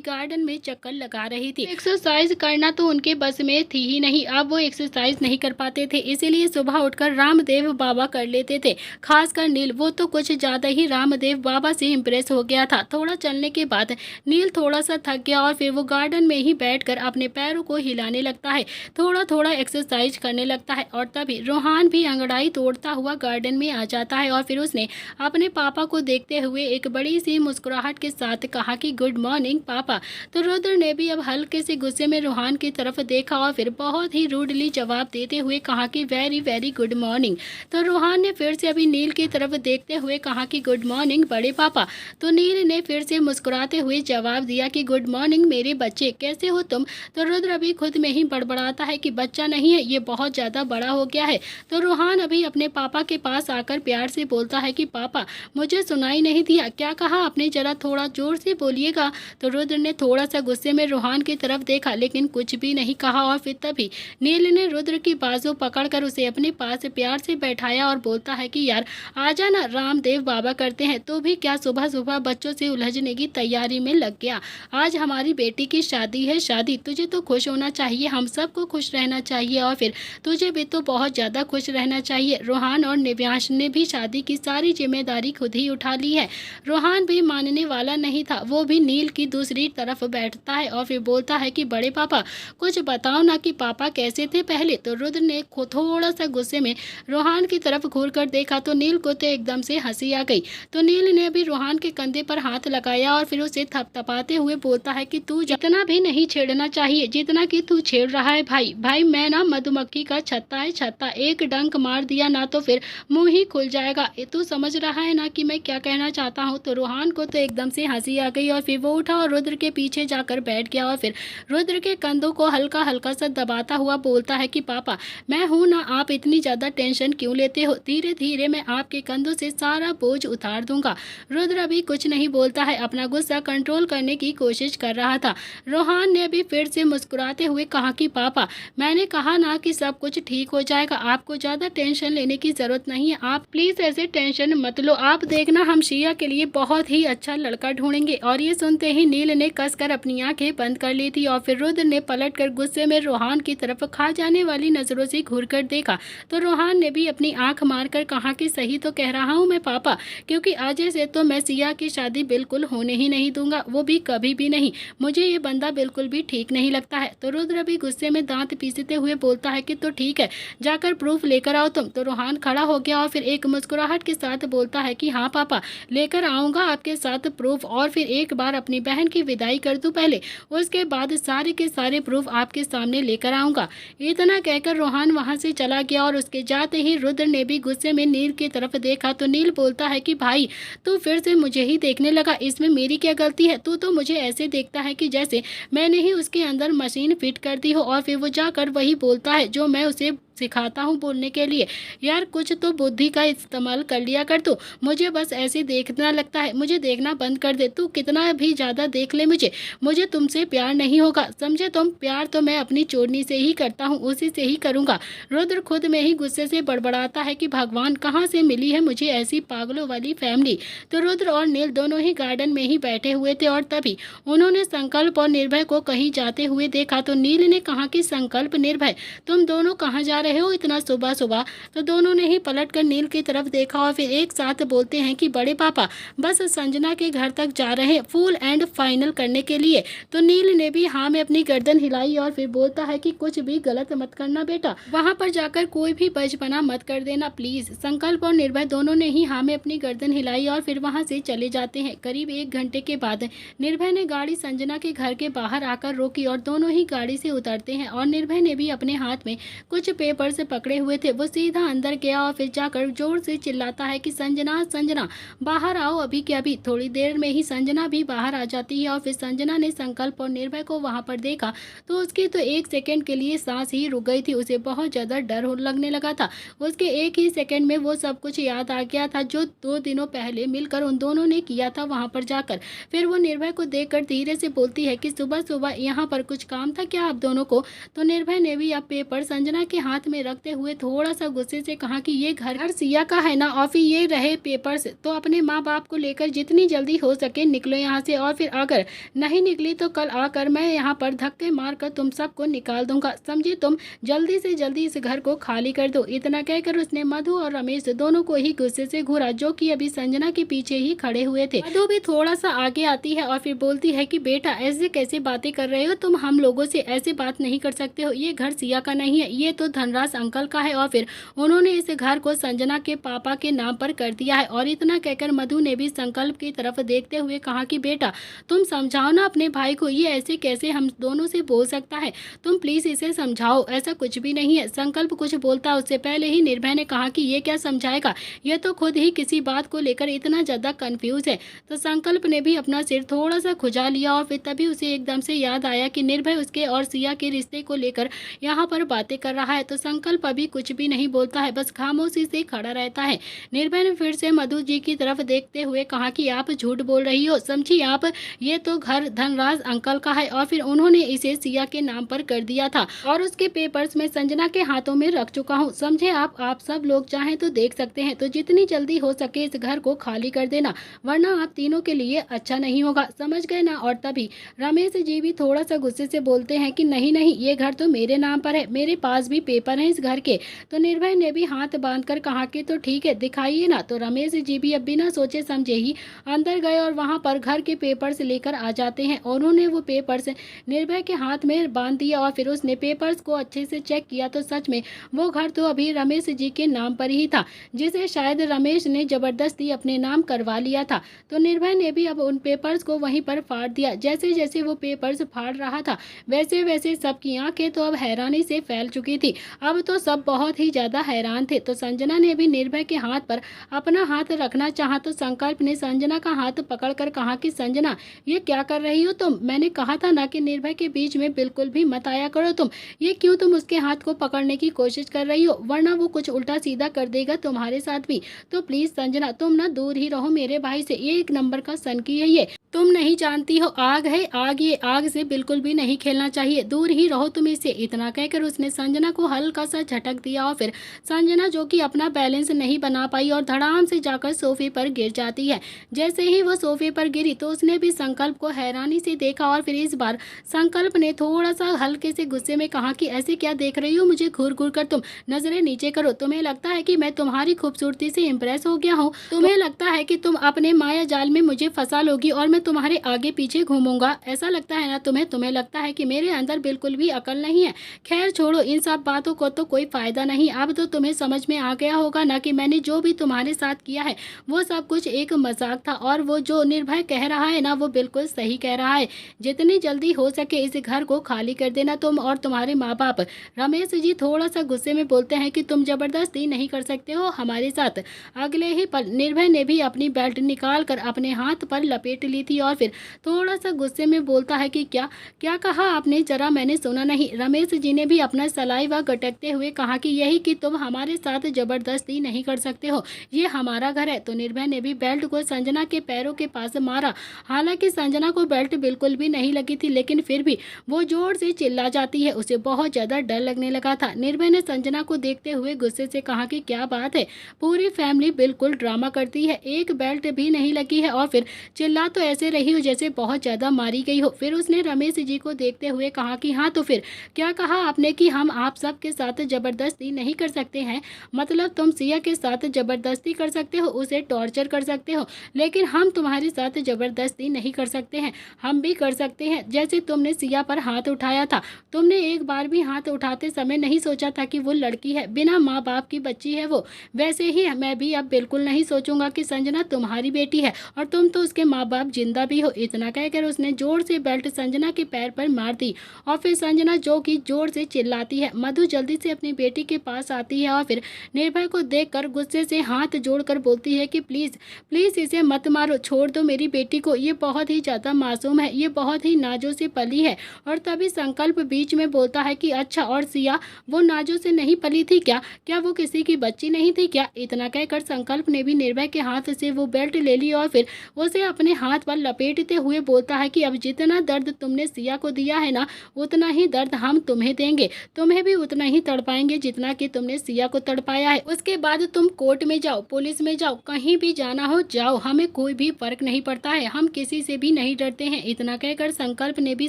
गार्डन में चक्कर लगा रही थी, एक्सरसाइज करना तो उनके बस में थी ही नहीं। अब वो एक्सरसाइज नहीं कर पाते थे, इसीलिए सुबह उठकर रामदेव बाबा कर लेते थे। खासकर नील, वो तो कुछ ज्यादा ही रामदेव बाबा से इम्प्रेस हो गया था। थोड़ा चलने के बाद नील थोड़ा सा थक गया और फिर वो गार्डन में ही बैठकर अपने पैरों को हिलाने लगता है, थोड़ा थोड़ा एक्सरसाइज करने लगता है। और तभी रोहान भी अंगड़ाई तोड़ता हुआ गार्डन में आ जाता है और फिर उसने अपने पापा को देखते हुए एक बड़ी सी मुस्कुराहट के साथ कहा कि गुड मॉर्निंग पापा। तो रुद्र ने भी अब हल्के से गुस्से में रोहान की तरफ देखा और फिर बहुत ही रूडली जवाब देते हुए कहा कि वेरी वेरी गुड मॉर्निंग। तो रोहान ने फिर से अभी नील की तरफ देखते हुए कहा कि गुड मॉर्निंग बड़े पापा। तो नील ने फिर से मुस्कुराते हुए जवाब दिया कि गुड मॉर्निंग मेरे बच्चे, कैसे हो तुम। तो रुद्र अभी खुद में ही बड़बड़ाता है कि बच्चा नहीं है, ये बहुत ज़्यादा बड़ा हो गया है। तो रोहान अभी अपने पापा के पास आकर प्यार से बोलता है कि पापा, मुझे सुनाई नहीं दिया, क्या कहा आपने, जरा थोड़ा जोर से बोलिएगा। तो रुद्र ने थोड़ा सा गुस्से में रोहान की तरफ देखा, लेकिन कुछ भी नहीं कहा। और फिर तभी नील ने रुद्र की बाजू पकड़कर उसे अपने पास प्यार से बैठाया और बोलता है कि यार आजा ना, रामदेव बाबा करते हैं। तो भी क्या सुबह सुबह बच्चों से उलझने की तैयारी में लग गया। आज हमारी बेटी की शादी है, शादी, तुझे तो खुश होना चाहिए, हम सबको खुश रहना चाहिए और फिर तुझे भी तो बहुत ज़्यादा खुश रहना चाहिए। रोहान और निव्यांश ने भी शादी की सारी जिम्मेदारी खुद ही उठा ली है। रोहान भी मानने वाला नहीं था, वो भी नील की दूसरी तरफ बैठता है और फिर बोलता है कि बड़े पापा कुछ बताओ ना कि पापा कैसे थे पहले। तो रुद्र ने थोड़ा सा गुस्से में रोहान की तरफ घूर कर देखा तो नील को तो एकदम से हंसी आ गई। तो नील ने भी रोहान के कंधे पर हाथ लगाया और फिर उसे थपथपाते हुए बोलता है कि तू जितना भी नहीं छेड़ना चाहिए जितना कि तू छेड़ रहा है भाई। भाई मैं ना मधुमक्खी का छत्ता है छत्ता, एक डंक मार दिया ना तो फिर मुंह ही खुल जाएगा। तू समझ रहा है ना कि मैं क्या कहना चाहता हूँ। तो रोहान को तो एकदम से हंसी आ गई और फिर वो उठा और रुद्र के पीछे जाकर बैठ गया और फिर रुद्र के कंधों को हल्का हल्का सा दबाता हुआ बोलता है कि पापा मैं हूँ ना, आप इतनी ज़्यादा टेंशन क्यों लेते हो, धीरे धीरे मैं आपके कंधों से सारा बोझ उतार दूंगा। रुद्र अभी कुछ नहीं बोलता है, अपना गुस्सा कंट्रोल करने की कोशिश कर रहा था। रोहान ने भी फिर से मुस्कुराते हुए कहा कि पापा मैंने कहा ना कि सब कुछ ठीक हो जाएगा, आपको ज़्यादा टेंशन लेने की ज़रूरत नहीं है, आप प्लीज़ ऐसे टेंशन मत लो, आप देखना हम शिया के लिए बहुत ही अच्छा लड़का ढूंढेंगे। और ये सुनते ही नील ने कसकर अपनी आंखें बंद कर ली थी और फिर रुद्र ने पलटकर गुस्से में रोहान की तरफ खा जाने वाली नज़रों से घूर कर देखा। तो रोहान ने भी अपनी आंख मारकर कहा कि सही तो कह रहा हूँ मैं पापा, क्योंकि आज से तो मैं सिया की शादी बिल्कुल होने ही नहीं दूंगा, वो भी कभी भी नहीं, मुझे ये बंदा बिल्कुल भी ठीक नहीं लगता है। तो रुद्र भी गुस्से में दांत पीसते हुए बोलता है कि तो ठीक है, जाकर प्रूफ लेकर आओ तुम। तो रोहान खड़ा हो गया और फिर एक मुस्कुराहट के साथ बोलता है कि हाँ पापा लेकर आऊँगा आपके साथ प्रूफ, और फिर एक बार अपनी बहन की विदाई कर दूँ पहले, उसके बाद सारे के सारे प्रूफ आपके सामने लेकर आऊँगा। इतना कहकर रोहान वहाँ से चला गया और उसके जाते ही रुद्र ने भी गुस्से में नील की तरफ देखा। तो नील बोलता है कि भाई तू फिर से मुझे ही देखने लगा, इसमें मेरी क्या गलती है, तू तो मुझे ऐसे देखता है कि जैसे मैंने ही उसके अंदर मशीन फिट कर दी हो। और फिर वो जाकर वही बोलता है जो मैं उसे सिखाता हूँ बोलने के लिए। यार कुछ तो बुद्धि का इस्तेमाल कर लिया कर तू, मुझे बस ऐसे देखना लगता है, मुझे देखना बंद कर दे, तू कितना भी ज़्यादा देख ले मुझे तुमसे प्यार नहीं होगा, समझे तुम, प्यार तो मैं अपनी चोरनी से ही करता हूँ, उसी से ही करूँगा। रुद्र खुद में ही गुस्से से बड़बड़ाता है कि भगवान कहाँ से मिली है मुझे ऐसी पागलों वाली फैमिली। तो रुद्र और नील दोनों ही गार्डन में ही बैठे हुए थे और तभी उन्होंने संकल्प और निर्भय को कहीं जाते हुए देखा। तो नील ने कहा कि संकल्प निर्भय तुम दोनों कहाँ जा रहे हो इतना सुबह सुबह। तो दोनों ने ही पलटकर नील की तरफ देखा और फिर एक साथ बोलते हैं कि बड़े पापा बस संजना के घर तक जा रहे हैं फुल एंड फाइनल करने के लिए। तो नील ने भी हाँ में अपनी गर्दन हिलाई और फिर बोलता है कि कुछ भी गलत मत करना बेटा, वहां पर जाकर कोई भी बचपना मत कर देना प्लीज। संकल्प और निर्भय दोनों ने ही हाँ में अपनी गर्दन हिलाई और फिर वहां से चले जाते हैं। करीब 1 घंटे के बाद निर्भय ने गाड़ी संजना के घर के बाहर आकर रोकी और दोनों ही गाड़ी से उतरते हैं और निर्भय ने भी अपने हाथ में कुछ पेपर पेपर से पकड़े हुए थे वो सीधा अंदर गया और फिर जाकर जोर से चिल्लाता है कि संजना संजना बाहर आओ अभी के अभी। थोड़ी देर में ही संजना भी बाहर आ जाती है और फिर संजना ने संकल्प और निर्भय को वहां पर देखा तो उसकी तो एक सेकंड के लिए सांस ही रुक गई थी। उसे बहुत ज़्यादा डर लगने लगा था। उसके एक ही सेकंड में वो सब कुछ याद आ गया था जो 2 दिनों पहले मिलकर उन दोनों ने किया था वहां पर जाकर। फिर वो निर्भय को देखकर धीरे से बोलती है कि सुबह सुबह यहाँ पर कुछ काम था क्या आप दोनों को। तो निर्भय ने भी अब पेपर संजना के हाथ में रखते हुए थोड़ा सा गुस्से से कहा कि ये घर सिया का है ना और फिर ये रहे पेपर्स, तो अपने माँ बाप को लेकर जितनी जल्दी हो सके निकलो यहाँ से, और फिर अगर नहीं निकली तो कल आकर मैं यहाँ पर धक्के मारकर तुम सबको निकाल दूंगा, समझी। तुम जल्दी से जल्दी इस घर को खाली कर दो। इतना कहकर उसने मधु और रमेश दोनों को ही गुस्से से घूरा जो कि अभी संजना के पीछे ही खड़े हुए थे। मधु भी थोड़ा सा आगे आती है और फिर बोलती है कि बेटा ऐसे कैसे बातें कर रहे हो तुम, हम लोगों से ऐसे बात नहीं कर सकते हो। ये घर सिया का नहीं है, ये तो धनराज अंकल का है और फिर उन्होंने इस घर को संजना के पापा के नाम पर कर दिया है। और इतना कहकर मधु ने भी संकल्प की तरफ देखते हुए कहा कि बेटा तुम समझाओ ना अपने भाई को, ये ऐसे कैसे हम दोनों से बोल सकता है, तुम प्लीज इसे समझाओ, ऐसा कुछ भी नहीं है। संकल्प कुछ बोलता उससे पहले ही निर्भय ने कहा कि ये क्या समझाएगा, ये तो खुद ही किसी बात को लेकर इतना ज्यादा कंफ्यूज है। तो संकल्प ने भी अपना सिर थोड़ा सा खुजा लिया और फिर तभी उसे एकदम से याद आया कि निर्भय उसके और सिया के रिश्ते को लेकर यहाँ पर बातें कर रहा है। तो संकल्प अभी कुछ भी नहीं बोलता है, बस खामोशी से खड़ा रहता है। निर्भय ने फिर से मधु जी की तरफ देखते हुए कहा कि आप झूठ बोल रही हो, समझी आप, ये तो घर धनराज अंकल का है और फिर उन्होंने इसे सिया के नाम पर कर दिया था और उसके पेपर्स में संजना के हाथों में रख चुका हूँ, समझे आप सब लोग चाहें तो देख सकते हैं। तो जितनी जल्दी हो सके इस घर को खाली कर देना, वरना आप तीनों के लिए अच्छा नहीं होगा, समझ गए ना। और तभी रमेश जी भी थोड़ा सा गुस्से से बोलते हैं कि नहीं नहीं, ये घर तो मेरे नाम पर है, मेरे पास भी पेपर है इस घर के। तो निर्भय ने भी हाथ बांधकर कहा कि तो ठीक है दिखाइए ना। तो रमेश जी भी अब बिना सोचे समझे ही अंदर गए और वहां पर घर के पेपर्स लेकर आ जाते हैं और उन्होंने वो पेपर्स निर्भय के हाथ में बांध दिया और फिर उसने पेपर्स को अच्छे से चेक किया तो सच में वो घर तो अभी रमेश जी के नाम पर ही था, जिसे शायद रमेश ने जबरदस्ती अपने नाम करवा लिया था। तो निर्भय ने भी अब उन पेपर्स को वहीं पर फाड़ दिया। जैसे जैसे वो पेपर्स फाड़ रहा था वैसे वैसे सबकी आंखें तो अब हैरानी से फैल चुकी थी। अब तो सब बहुत ही ज्यादा हैरान थे। तो संजना ने भी निर्भय के हाथ पर अपना हाथ रखना चाहा तो संकल्प ने संजना का हाथ पकड़कर कहा कि संजना ये क्या कर रही हो तुम, मैंने कहा था ना कि निर्भय के बीच में बिल्कुल भी मत आया करो तुम, ये क्यों तुम उसके हाथ को पकड़ने की कोशिश कर रही हो, वरना वो कुछ उल्टा सीधा कर देगा तुम्हारे साथ भी। तो प्लीज संजना तुम ना दूर ही रहो मेरे भाई से, ये एक नंबर का सनकी है, ये तुम नहीं जानती हो आग है आग, ये आग से बिल्कुल भी नहीं खेलना चाहिए, दूर ही रहो तुम इससे। इतना कहकर उसने संजना को हल्का सा झटक दिया और फिर संजना जो कि अपना बैलेंस नहीं बना पाई और धड़ाम से जाकर सोफे पर गिर जाती है। जैसे ही वो सोफे पर गिरी तो उसने भी संकल्प को हैरानी से देखा और फिर इस बार संकल्प ने थोड़ा सा हल्के से गुस्से में कहा कि ऐसे क्या देख रही हो मुझे घूर घूर कर, तुम नजरें नीचे करो, तुम्हें लगता है कि मैं तुम्हारी खूबसूरती से इम्प्रेस हो गया हूँ, तुम्हें लगता है कि तुम अपने माया जाल में मुझे फंसा लोगी और मैं तुम्हारे आगे पीछे घूमूंगा, ऐसा लगता है ना तुम्हें लगता है कि मेरे अंदर बिल्कुल भी अकल नहीं है। खैर छोड़ो इन सब बातों को, तो कोई फायदा नहीं, अब तो तुम्हें समझ में आ गया होगा ना कि मैंने जो भी तुम्हारे साथ किया है वो सब कुछ एक मजाक था और वो जो निर्भय कह रहा है ना वो बिल्कुल सही कह रहा है। जितनी जल्दी हो सके इस घर को खाली कर देना तुम और तुम्हारे माँ बाप। रमेश जी थोड़ा सा गुस्से में बोलते हैं कि तुम जबरदस्ती नहीं कर सकते हो हमारे साथ। अगले ही पल निर्भय ने भी अपनी बेल्ट निकाल कर अपने हाथ पर लपेट ली थी और फिर थोड़ा सा गुस्से में बोलता है कि क्या क्या कहा आपने, जरा मैंने सुना नहीं। रमेश जी ने भी अपना सलाइवा गटकते हुए कहा कि यही कि तुम हमारे साथ जबरदस्ती नहीं कर सकते हो, ये हमारा घर है। तो निर्भय ने भी बेल्ट को संजना के पैरों के पास मारा। हालांकि संजना को बेल्ट बिल्कुल भी नहीं लगी थी लेकिन फिर भी वो जोर से चिल्ला जाती है, उसे बहुत ज्यादा डर लगने लगा था। निर्भय ने संजना को देखते हुए गुस्से से कहा कि क्या बात है, पूरी फैमिली बिल्कुल ड्रामा करती है, एक बेल्ट भी नहीं लगी है और फिर चिल्ला तो ऐसे रही हो जैसे बहुत ज्यादा मारी गई हो। फिर उसने रमेश जी को देखते हुए कहा कि हाँ तो फिर क्या कहा आपने कि हम आप सब के साथ जबरदस्ती नहीं कर सकते हैं, मतलब तुम सिया के साथ जबरदस्ती कर सकते हो, उसे टॉर्चर कर सकते हो, लेकिन हम तुम्हारे साथ जबरदस्ती नहीं कर सकते हैं। हम भी कर सकते हैं, जैसे तुमने सिया पर हाथ उठाया था, तुमने एक बार भी हाथ उठाते समय नहीं सोचा था कि वो लड़की है, बिना माँ बाप की बच्ची है वो, वैसे ही मैं भी अब बिल्कुल नहीं सोचूंगा कि संजना तुम्हारी बेटी है और तुम तो उसके माँ बाप जिंदा भी हो। इतना कहकर उसने जोर से बेल्ट संजना के पैर पर मार दी और फिर संजना जो कि जोर से चिल्लाती है, मधु जल्दी जल्दी से अपनी बेटी के पास आती है और फिर निर्भय को देखकर गुस्से से हाथ जोड़कर बोलती है कि प्लीज़ प्लीज़ इसे मत मारो, छोड़ दो मेरी बेटी को, ये बहुत ही ज़्यादा मासूम है, ये बहुत ही नाजों से पली है। और तभी संकल्प बीच में बोलता है कि अच्छा, और सिया वो नाजों से नहीं पली थी क्या? क्या वो किसी की बच्ची नहीं थी क्या? इतना कहकर संकल्प ने भी निर्भय के हाथ से वो बेल्ट ले ली और फिर उसे अपने हाथ पर लपेटते हुए बोलता है कि अब जितना दर्द तुमने सिया को दिया है ना, उतना ही दर्द हम तुम्हें देंगे, तुम्हें भी उतना ही तड़पाएंगे जितना कि तुमने सिया को तड़पाया है। उसके बाद तुम कोर्ट में जाओ, पुलिस में जाओ, कहीं भी जाना हो जाओ, हमें कोई भी फर्क नहीं पड़ता है, हम किसी से भी नहीं डरते हैं। इतना कहकर संकल्प ने भी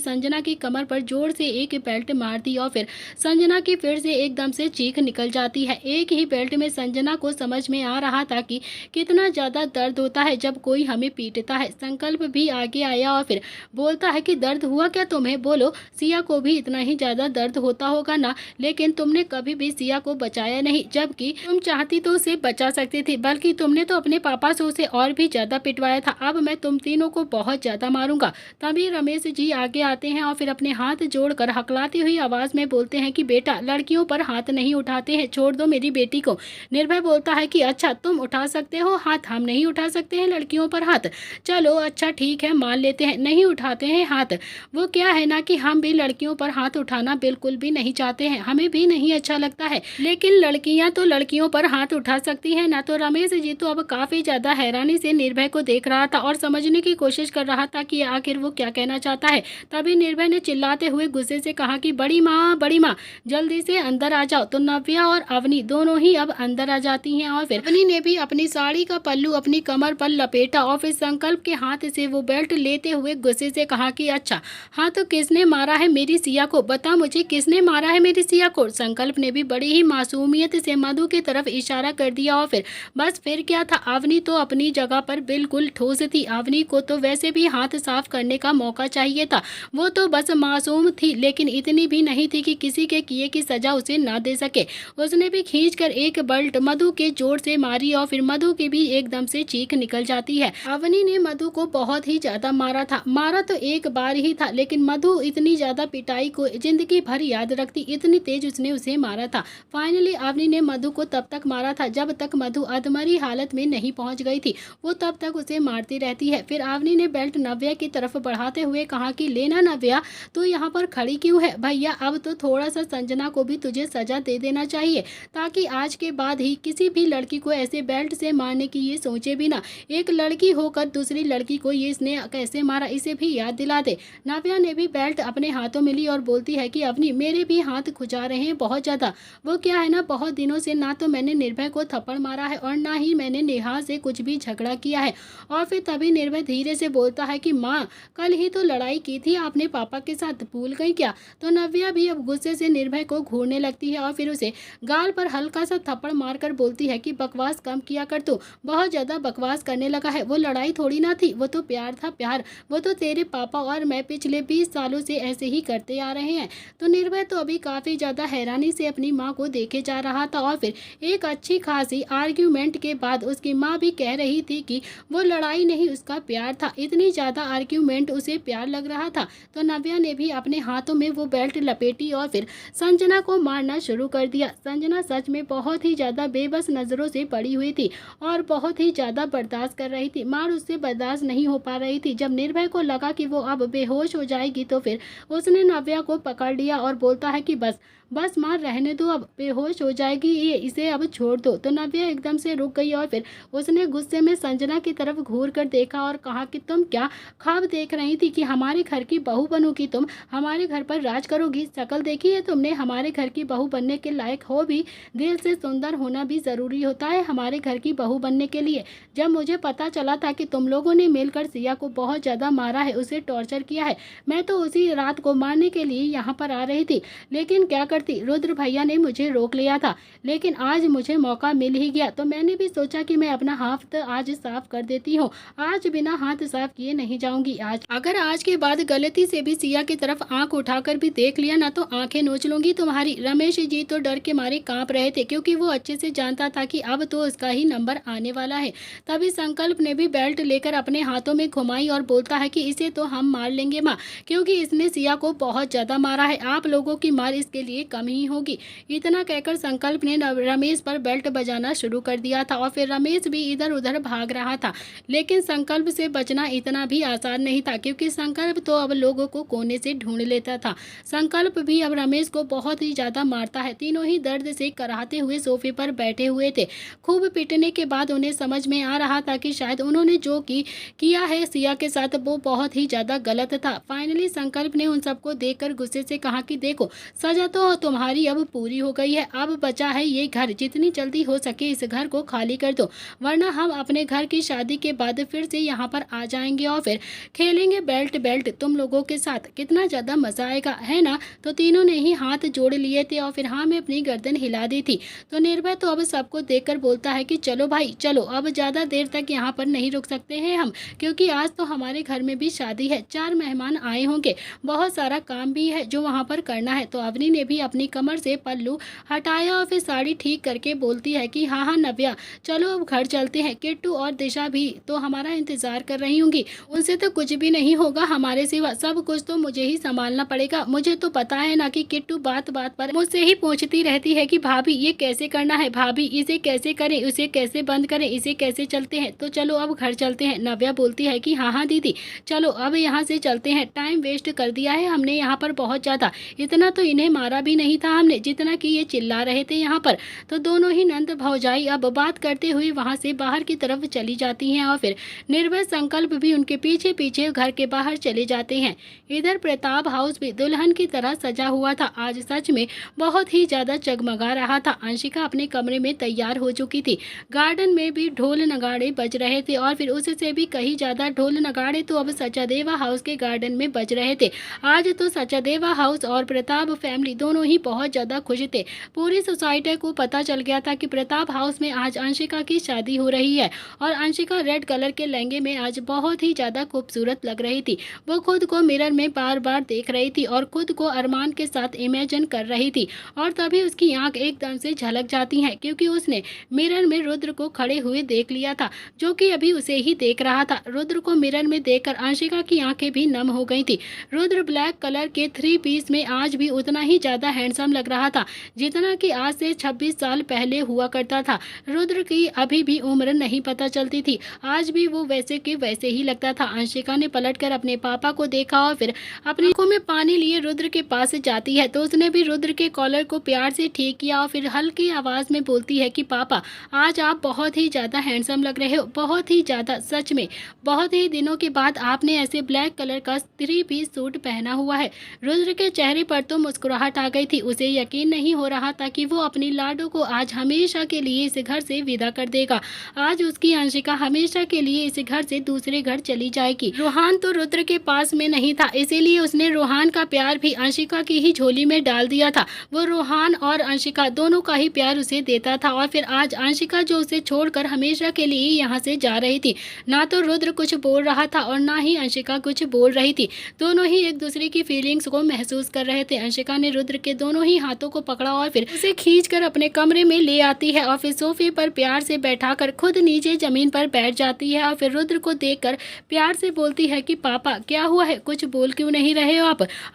संजना की कमर पर जोर से एक बेल्ट मार दी और फिर संजना की फिर से एकदम से चीख निकल जाती है। एक ही बेल्ट में संजना को समझ में आ रहा था कि कितना ज़्यादा दर्द होता है जब कोई हमें पीटता है। संकल्प भी आगे आया और फिर बोलता है कि दर्द हुआ क्या तुम्हें, बोलो, सिया को भी इतना ही ज़्यादा दर्द होता होगा ना, लेकिन तुमने कभी भी सिया को बचाया नहीं, जबकि तुम चाहती तो उसे बचा सकती थी, बल्कि तुमने तो अपने पापा से उसे और भी ज़्यादा पिटवाया था। अब मैं तुम तीनों को बहुत ज़्यादा मारूंगा। तभी रमेश जी आगे आते हैं और फिर अपने हाथ जोड़कर हकलाती हुई आवाज़ में बोलते हैं कि बेटा, लड़कियों पर हाथ नहीं उठाते हैं, छोड़ दो मेरी बेटी को। निर्भय बोलता है कि अच्छा, तुम उठा सकते हो हाथ, हम नहीं उठा सकते हैं लड़कियों पर हाथ। चलो अच्छा ठीक है, मान लेते हैं, नहीं उठाते हैं हाथ। वो क्या है ना कि हम भी लड़कियों पर हाथ उठाना बिल्कुल भी नहीं चाहते हैं, हमें भी नहीं अच्छा लगता है, लेकिन लड़कियां तो लड़कियों पर हाथ उठा सकती हैं ना। तो रमेश जी तो अब काफ़ी ज़्यादा हैरानी से निर्भय को देख रहा था और समझने की कोशिश कर रहा था कि आखिर वो क्या कहना चाहता है। तभी निर्भय ने चिल्लाते हुए गुस्से से कहा कि बड़ी माँ जल्दी से अंदर आ जाओ। तो नव्या और अवनी दोनों ही अब अंदर आ जाती हैं और फिर अवनी ने भी अपनी साड़ी का पल्लू अपनी कमर पर लपेटा और फिर संकल्प के हाथ से वो बेल्ट लेते हुए गुस्से से कहा कि अच्छा, हाँ तो किसने मारा है मेरी सिया को, बता मुझे किसने मारा है मेरी सिया को। संकल्प ने भी बड़ी ही मासूमियत से मधु की तरफ इशारा कर दिया और फिर बस फिर क्या था, अवनी तो अपनी जगह पर बिल्कुल ठोस थी। अवनी को तो वैसे भी हाथ साफ करने का मौका चाहिए था, वो तो बस मासूम थी, लेकिन इतनी भी नहीं थी कि किसी के किए की सजा उसे ना दे सके। उसने भी खींचकर एक बेल्ट मधु के जोर से मारी और फिर मधु की भी एकदम से चीख निकल जाती है। अवनी ने मधु को बहुत ही ज्यादा मारा था, मारा तो एक बार ही था, लेकिन मधु इतनी ज्यादा पिटाई को जिंदगी भर याद रखती, इतनी तेज उसने उसे मारा था। फाइनली अवनी ने मधु को तब तक मारा था जब तक मधु अधमरी हालत में नहीं पहुंच गई थी, वो तब तक उसे मारती रहती है। फिर अवनी ने बेल्ट नव्या की तरफ बढ़ाते हुए कहा कि लेना नव्या, तू यहाँ पर खड़ी क्यों है भैया, अब तो थोड़ा सा संजना को भी तुझे सजा दे देना चाहिए, ताकि आज के बाद ही किसी भी लड़की को ऐसे बेल्ट से मारने की ये सोचे भी ना। एक लड़की होकर दूसरी लड़की को ये इसने कैसे मारा, इसे भी याद दिला दे। नव्या ने भी बेल्ट अपने हाथों में ली और बोलती है कि अवनी, मेरे भी हाथ खुजा रहे हैं बहुत ज़्यादा। वो क्या है ना, बहुत दिनों से ना तो मैंने निर्भय को थप्पड़ मारा है और ना ही मैंने नेहा से कुछ भी झगड़ा किया है। और फिर तभी निर्भय धीरे से बोलता है कि माँ, कल ही तो लड़ाई की थी आपने पापा के साथ, भूल गई क्या। तो नव्या भी अब गुस्से से निर्भय को घूरने लगती है और फिर उसे गाल पर हल्का सा थप्पड़ मारकर बोलती है कि बकवास कम किया कर, तू बहुत ज़्यादा बकवास करने लगा है। वो लड़ाई थोड़ी ना थी, वो तो प्यार था, प्यार। वो तो तेरे पापा और मैं पिछले 20 सालों से ऐसे ही करते आ रहे हैं। तो निर्भय तो अभी काफ़ी ज़्यादा हैरानी से अपनी माँ को देखे जा रहा था और फिर एक अच्छी खासी आर्ग्यूमेंट के बाद उसकी माँ भी कह रही थी कि वो लड़ाई नहीं, उसका प्यार था। इतनी ज़्यादा आर्ग्यूमेंट उसे प्यार लग रहा था। तो नव्या ने भी अपने हाथों में वो बेल्ट लपेटी और फिर संजना को मारना शुरू कर दिया। संजना सच में बहुत ही ज़्यादा बेबस नज़रों से पड़ी हुई थी और बहुत ही ज़्यादा बर्दाश्त कर रही थी, मार उससे बर्दाश्त नहीं हो पा रही थी। जब निर्भय को लगा कि वो अब बेहोश हो जाएगी तो फिर उसने नव्या को पकड़ लिया और बोलता है कि बस बस मार, रहने दो, अब बेहोश हो जाएगी ये, इसे अब छोड़ दो। तो नव्या एकदम से रुक गई और फिर उसने गुस्से में संजना की तरफ घूर कर देखा और कहा कि तुम क्या ख्वाब देख रही थी कि हमारे घर की बहू बनोगी, तुम हमारे घर पर राज करोगी। शक्ल देखी है तुमने, हमारे घर की बहू बनने के लायक हो भी, दिल से सुंदर होना भी ज़रूरी होता है हमारे घर की बहू बनने के लिए। जब मुझे पता चला था कि तुम लोगों ने मिलकर सिया को बहुत ज़्यादा मारा है, उसे टॉर्चर किया है, मैं तो उसी रात को मारने के लिए यहाँ पर आ रही थी, लेकिन क्या करती, रुद्र भैया ने मुझे रोक लिया था। लेकिन आज मुझे मौका मिल ही गया तो मैंने भी सोचा कि मैं अपना हाथ आज साफ कर देती हूँ। आज बिना हाथ साफ किए नहीं जाऊंगी। आज अगर आज के बाद गलती से भी सिया की तरफ आंख उठाकर भी देख लिया ना तो आंखें नोच लूंगी तुम्हारी। रमेश जी तो डर के मारे कांप रहे थे, क्योंकि वो अच्छे से जानता था कि अब तो उसका ही नंबर आने वाला है। तभी संकल्प ने भी बेल्ट लेकर अपने हाथों में घुमाई और बोलता है कि इसे तो हम मार लेंगे माँ, क्योंकि इसने सिया को बहुत ज्यादा मारा है, आप लोगों की मार इसके लिए कम ही होगी। इतना कहकर संकल्प ने रमेश पर बेल्ट बजाना शुरू कर दिया था और फिर रमेश भी इधर उधर भाग रहा था। लेकिन संकल्प से बचना इतना भी आसान नहीं था, क्योंकि संकल्प तो अब लोगों को कोने से ढूंढ लेता था। संकल्प भी अब रमेश को बहुत ही ज्यादा मारता है। तीनों ही दर्द से कराहते हुए सोफे पर बैठे हुए थे। खूब पीटने के बाद उन्हें समझ में आ रहा था कि शायद उन्होंने जो किया है सिया के साथ वो बहुत ही ज्यादा गलत था। फाइनली संकल्प ने उन सबको देखकर गुस्से से कहा कि देखो, सजा तो तुम्हारी अब पूरी हो गई है, अब बचा है ये घर। जितनी जल्दी हो सके इस घर को खाली कर दो, वरना हम अपने घर की शादी के बाद फिर से यहाँ पर आ जाएंगे और फिर खेलेंगे बेल्ट बेल्ट तुम लोगों के साथ। कितना ज्यादा मजा आएगा, है ना? तो तीनों ने ही हाथ जोड़ लिए थे और फिर हाँ में अपनी गर्दन हिला दी थी। तो निर्भय तो अब सबको देखकर बोलता है कि चलो भाई चलो, अब ज्यादा देर तक यहाँ पर नहीं रुक सकते हैं हम, क्योंकि आज तो हमारे घर में भी शादी है, 4 मेहमान आए होंगे, बहुत सारा काम भी है जो वहाँ पर करना है। तो अवनी ने भी अपनी कमर से पल्लू हटाया और फिर साड़ी ठीक करके बोलती है कि हाँ हाँ नव्या, चलो अब घर चलते हैं। किट्टू और दिशा भी तो हमारा इंतजार कर रही होंगी, उनसे तो कुछ भी नहीं होगा हमारे सिवा, सब कुछ तो मुझे ही संभालना पड़ेगा। मुझे तो पता है ना कि किट्टू बात बात पर मुझसे ही पूछती रहती है कि भाभी ये कैसे करना है, भाभी इसे कैसे करें, उसे कैसे बंद करें, इसे कैसे चलते हैं। तो चलो अब घर चलते हैं। नव्या बोलती है कि हाँ हाँ दीदी, चलो अब यहाँ से चलते हैं, टाइम वेस्ट कर दिया है हमने यहाँ पर बहुत ज्यादा। इतना तो इन्हें मारा भी नहीं था हमने जितना कि ये चिल्ला रहे थे यहाँ पर। तो दोनों ही नंद भौजाई अब बात करते हुए वहां से बाहर की तरफ चली जाती हैं और फिर निर्भय संकल्प भी उनके पीछे पीछे घर के बाहर चले जाते हैं। इधर प्रताप हाउस भी दुल्हन की तरह सजा हुआ था। आज सच में बहुत ही ज्यादा जगमगा रहा था। अंशिका अपने कमरे में तैयार हो चुकी थी। गार्डन में भी ढोल नगाड़े बज रहे थे और फिर उससे भी कहीं ज्यादा ढोल नगाड़े तो अब सचादेवा हाउस के गार्डन में बज रहे थे। आज तो सचादेवा हाउस और प्रताप फैमिली दोनों ही बहुत ज्यादा खुश थे। पूरी सोसाइटी को पता चल गया था कि प्रताप हाउस में आज अंशिका की शादी हो रही है और अंशिका रेड कलर के लहंगे में आज बहुत ही ज्यादा खूबसूरत लग रही थी। वो खुद को मिरर में बार बार देख रही थी और खुद को अरमान के साथ इमेजिन कर रही थी और तभी उसकी आंख एकदम से झलक जाती है, क्योंकि उसने मिरर में रुद्र को खड़े हुए देख लिया था, जो कि अभी उसे ही देख रहा था। रुद्र को मिरर में देखकर अंशिका की आंखें भी नम हो गई थी। रुद्र ब्लैक कलर के 3 पीस में आज भी उतना ही ज्यादा हैंडसम लग रहा था जितना कि आज से 26 साल पहले हुआ करता था। रुद्र की अभी भी उम्र नहीं पता चलती थी, आज भी वो वैसे के वैसे ही लगता था। अंशिका ने पलटकर अपने पापा को देखा और फिर अपनी आंखों में पानी लिए रुद्र के पास जाती है। तो उसने भी रुद्र के कॉलर को प्यार से ठीक किया और फिर हल्की आवाज में बोलती है कि पापा आज आप बहुत ही ज्यादा हैंडसम लग रहे हो, बहुत ही ज्यादा, सच में बहुत ही दिनों के बाद आपने ऐसे ब्लैक कलर का 3 पीस सूट पहना हुआ है। रुद्र के चेहरे पर तो मुस्कुराहट आ गई थी। उसे यकीन नहीं हो रहा था कि वो अपनी लाडो को आज हमेशा के लिए इस घर से विदा कर देगा। आज उसकी अंशिका हमेशा के लिए इस घर से दूसरे घर चली जाएगी। रोहान तो रुद्र के पास में नहीं था, इसीलिए उसने रोहान का प्यार भी अंशिका की ही झोली में डाल दिया था। वो रोहान और अंशिका दोनों का ही प्यार उसे देता था और फिर आज अंशिका जो उसे छोड़कर हमेशा के लिए यहाँ से जा रही थी, ना तो रुद्र कुछ बोल रहा था और ना ही अंशिका कुछ बोल रही थी। दोनों ही एक दूसरे की फीलिंग्स को महसूस कर रहे थे। अंशिका ने रुद्र के दोनों ही हाथों को पकड़ा और फिर उसे खींचकर अपने कमरे में ले आती है और फिर सोफे पर प्यार से बैठाकर खुद नीचे जमीन पर बैठ जाती है और फिर रुद्र को देखकर प्यार से बोलती है कि पापा क्या हुआ है, कुछ बोल क्यों नहीं रहे हो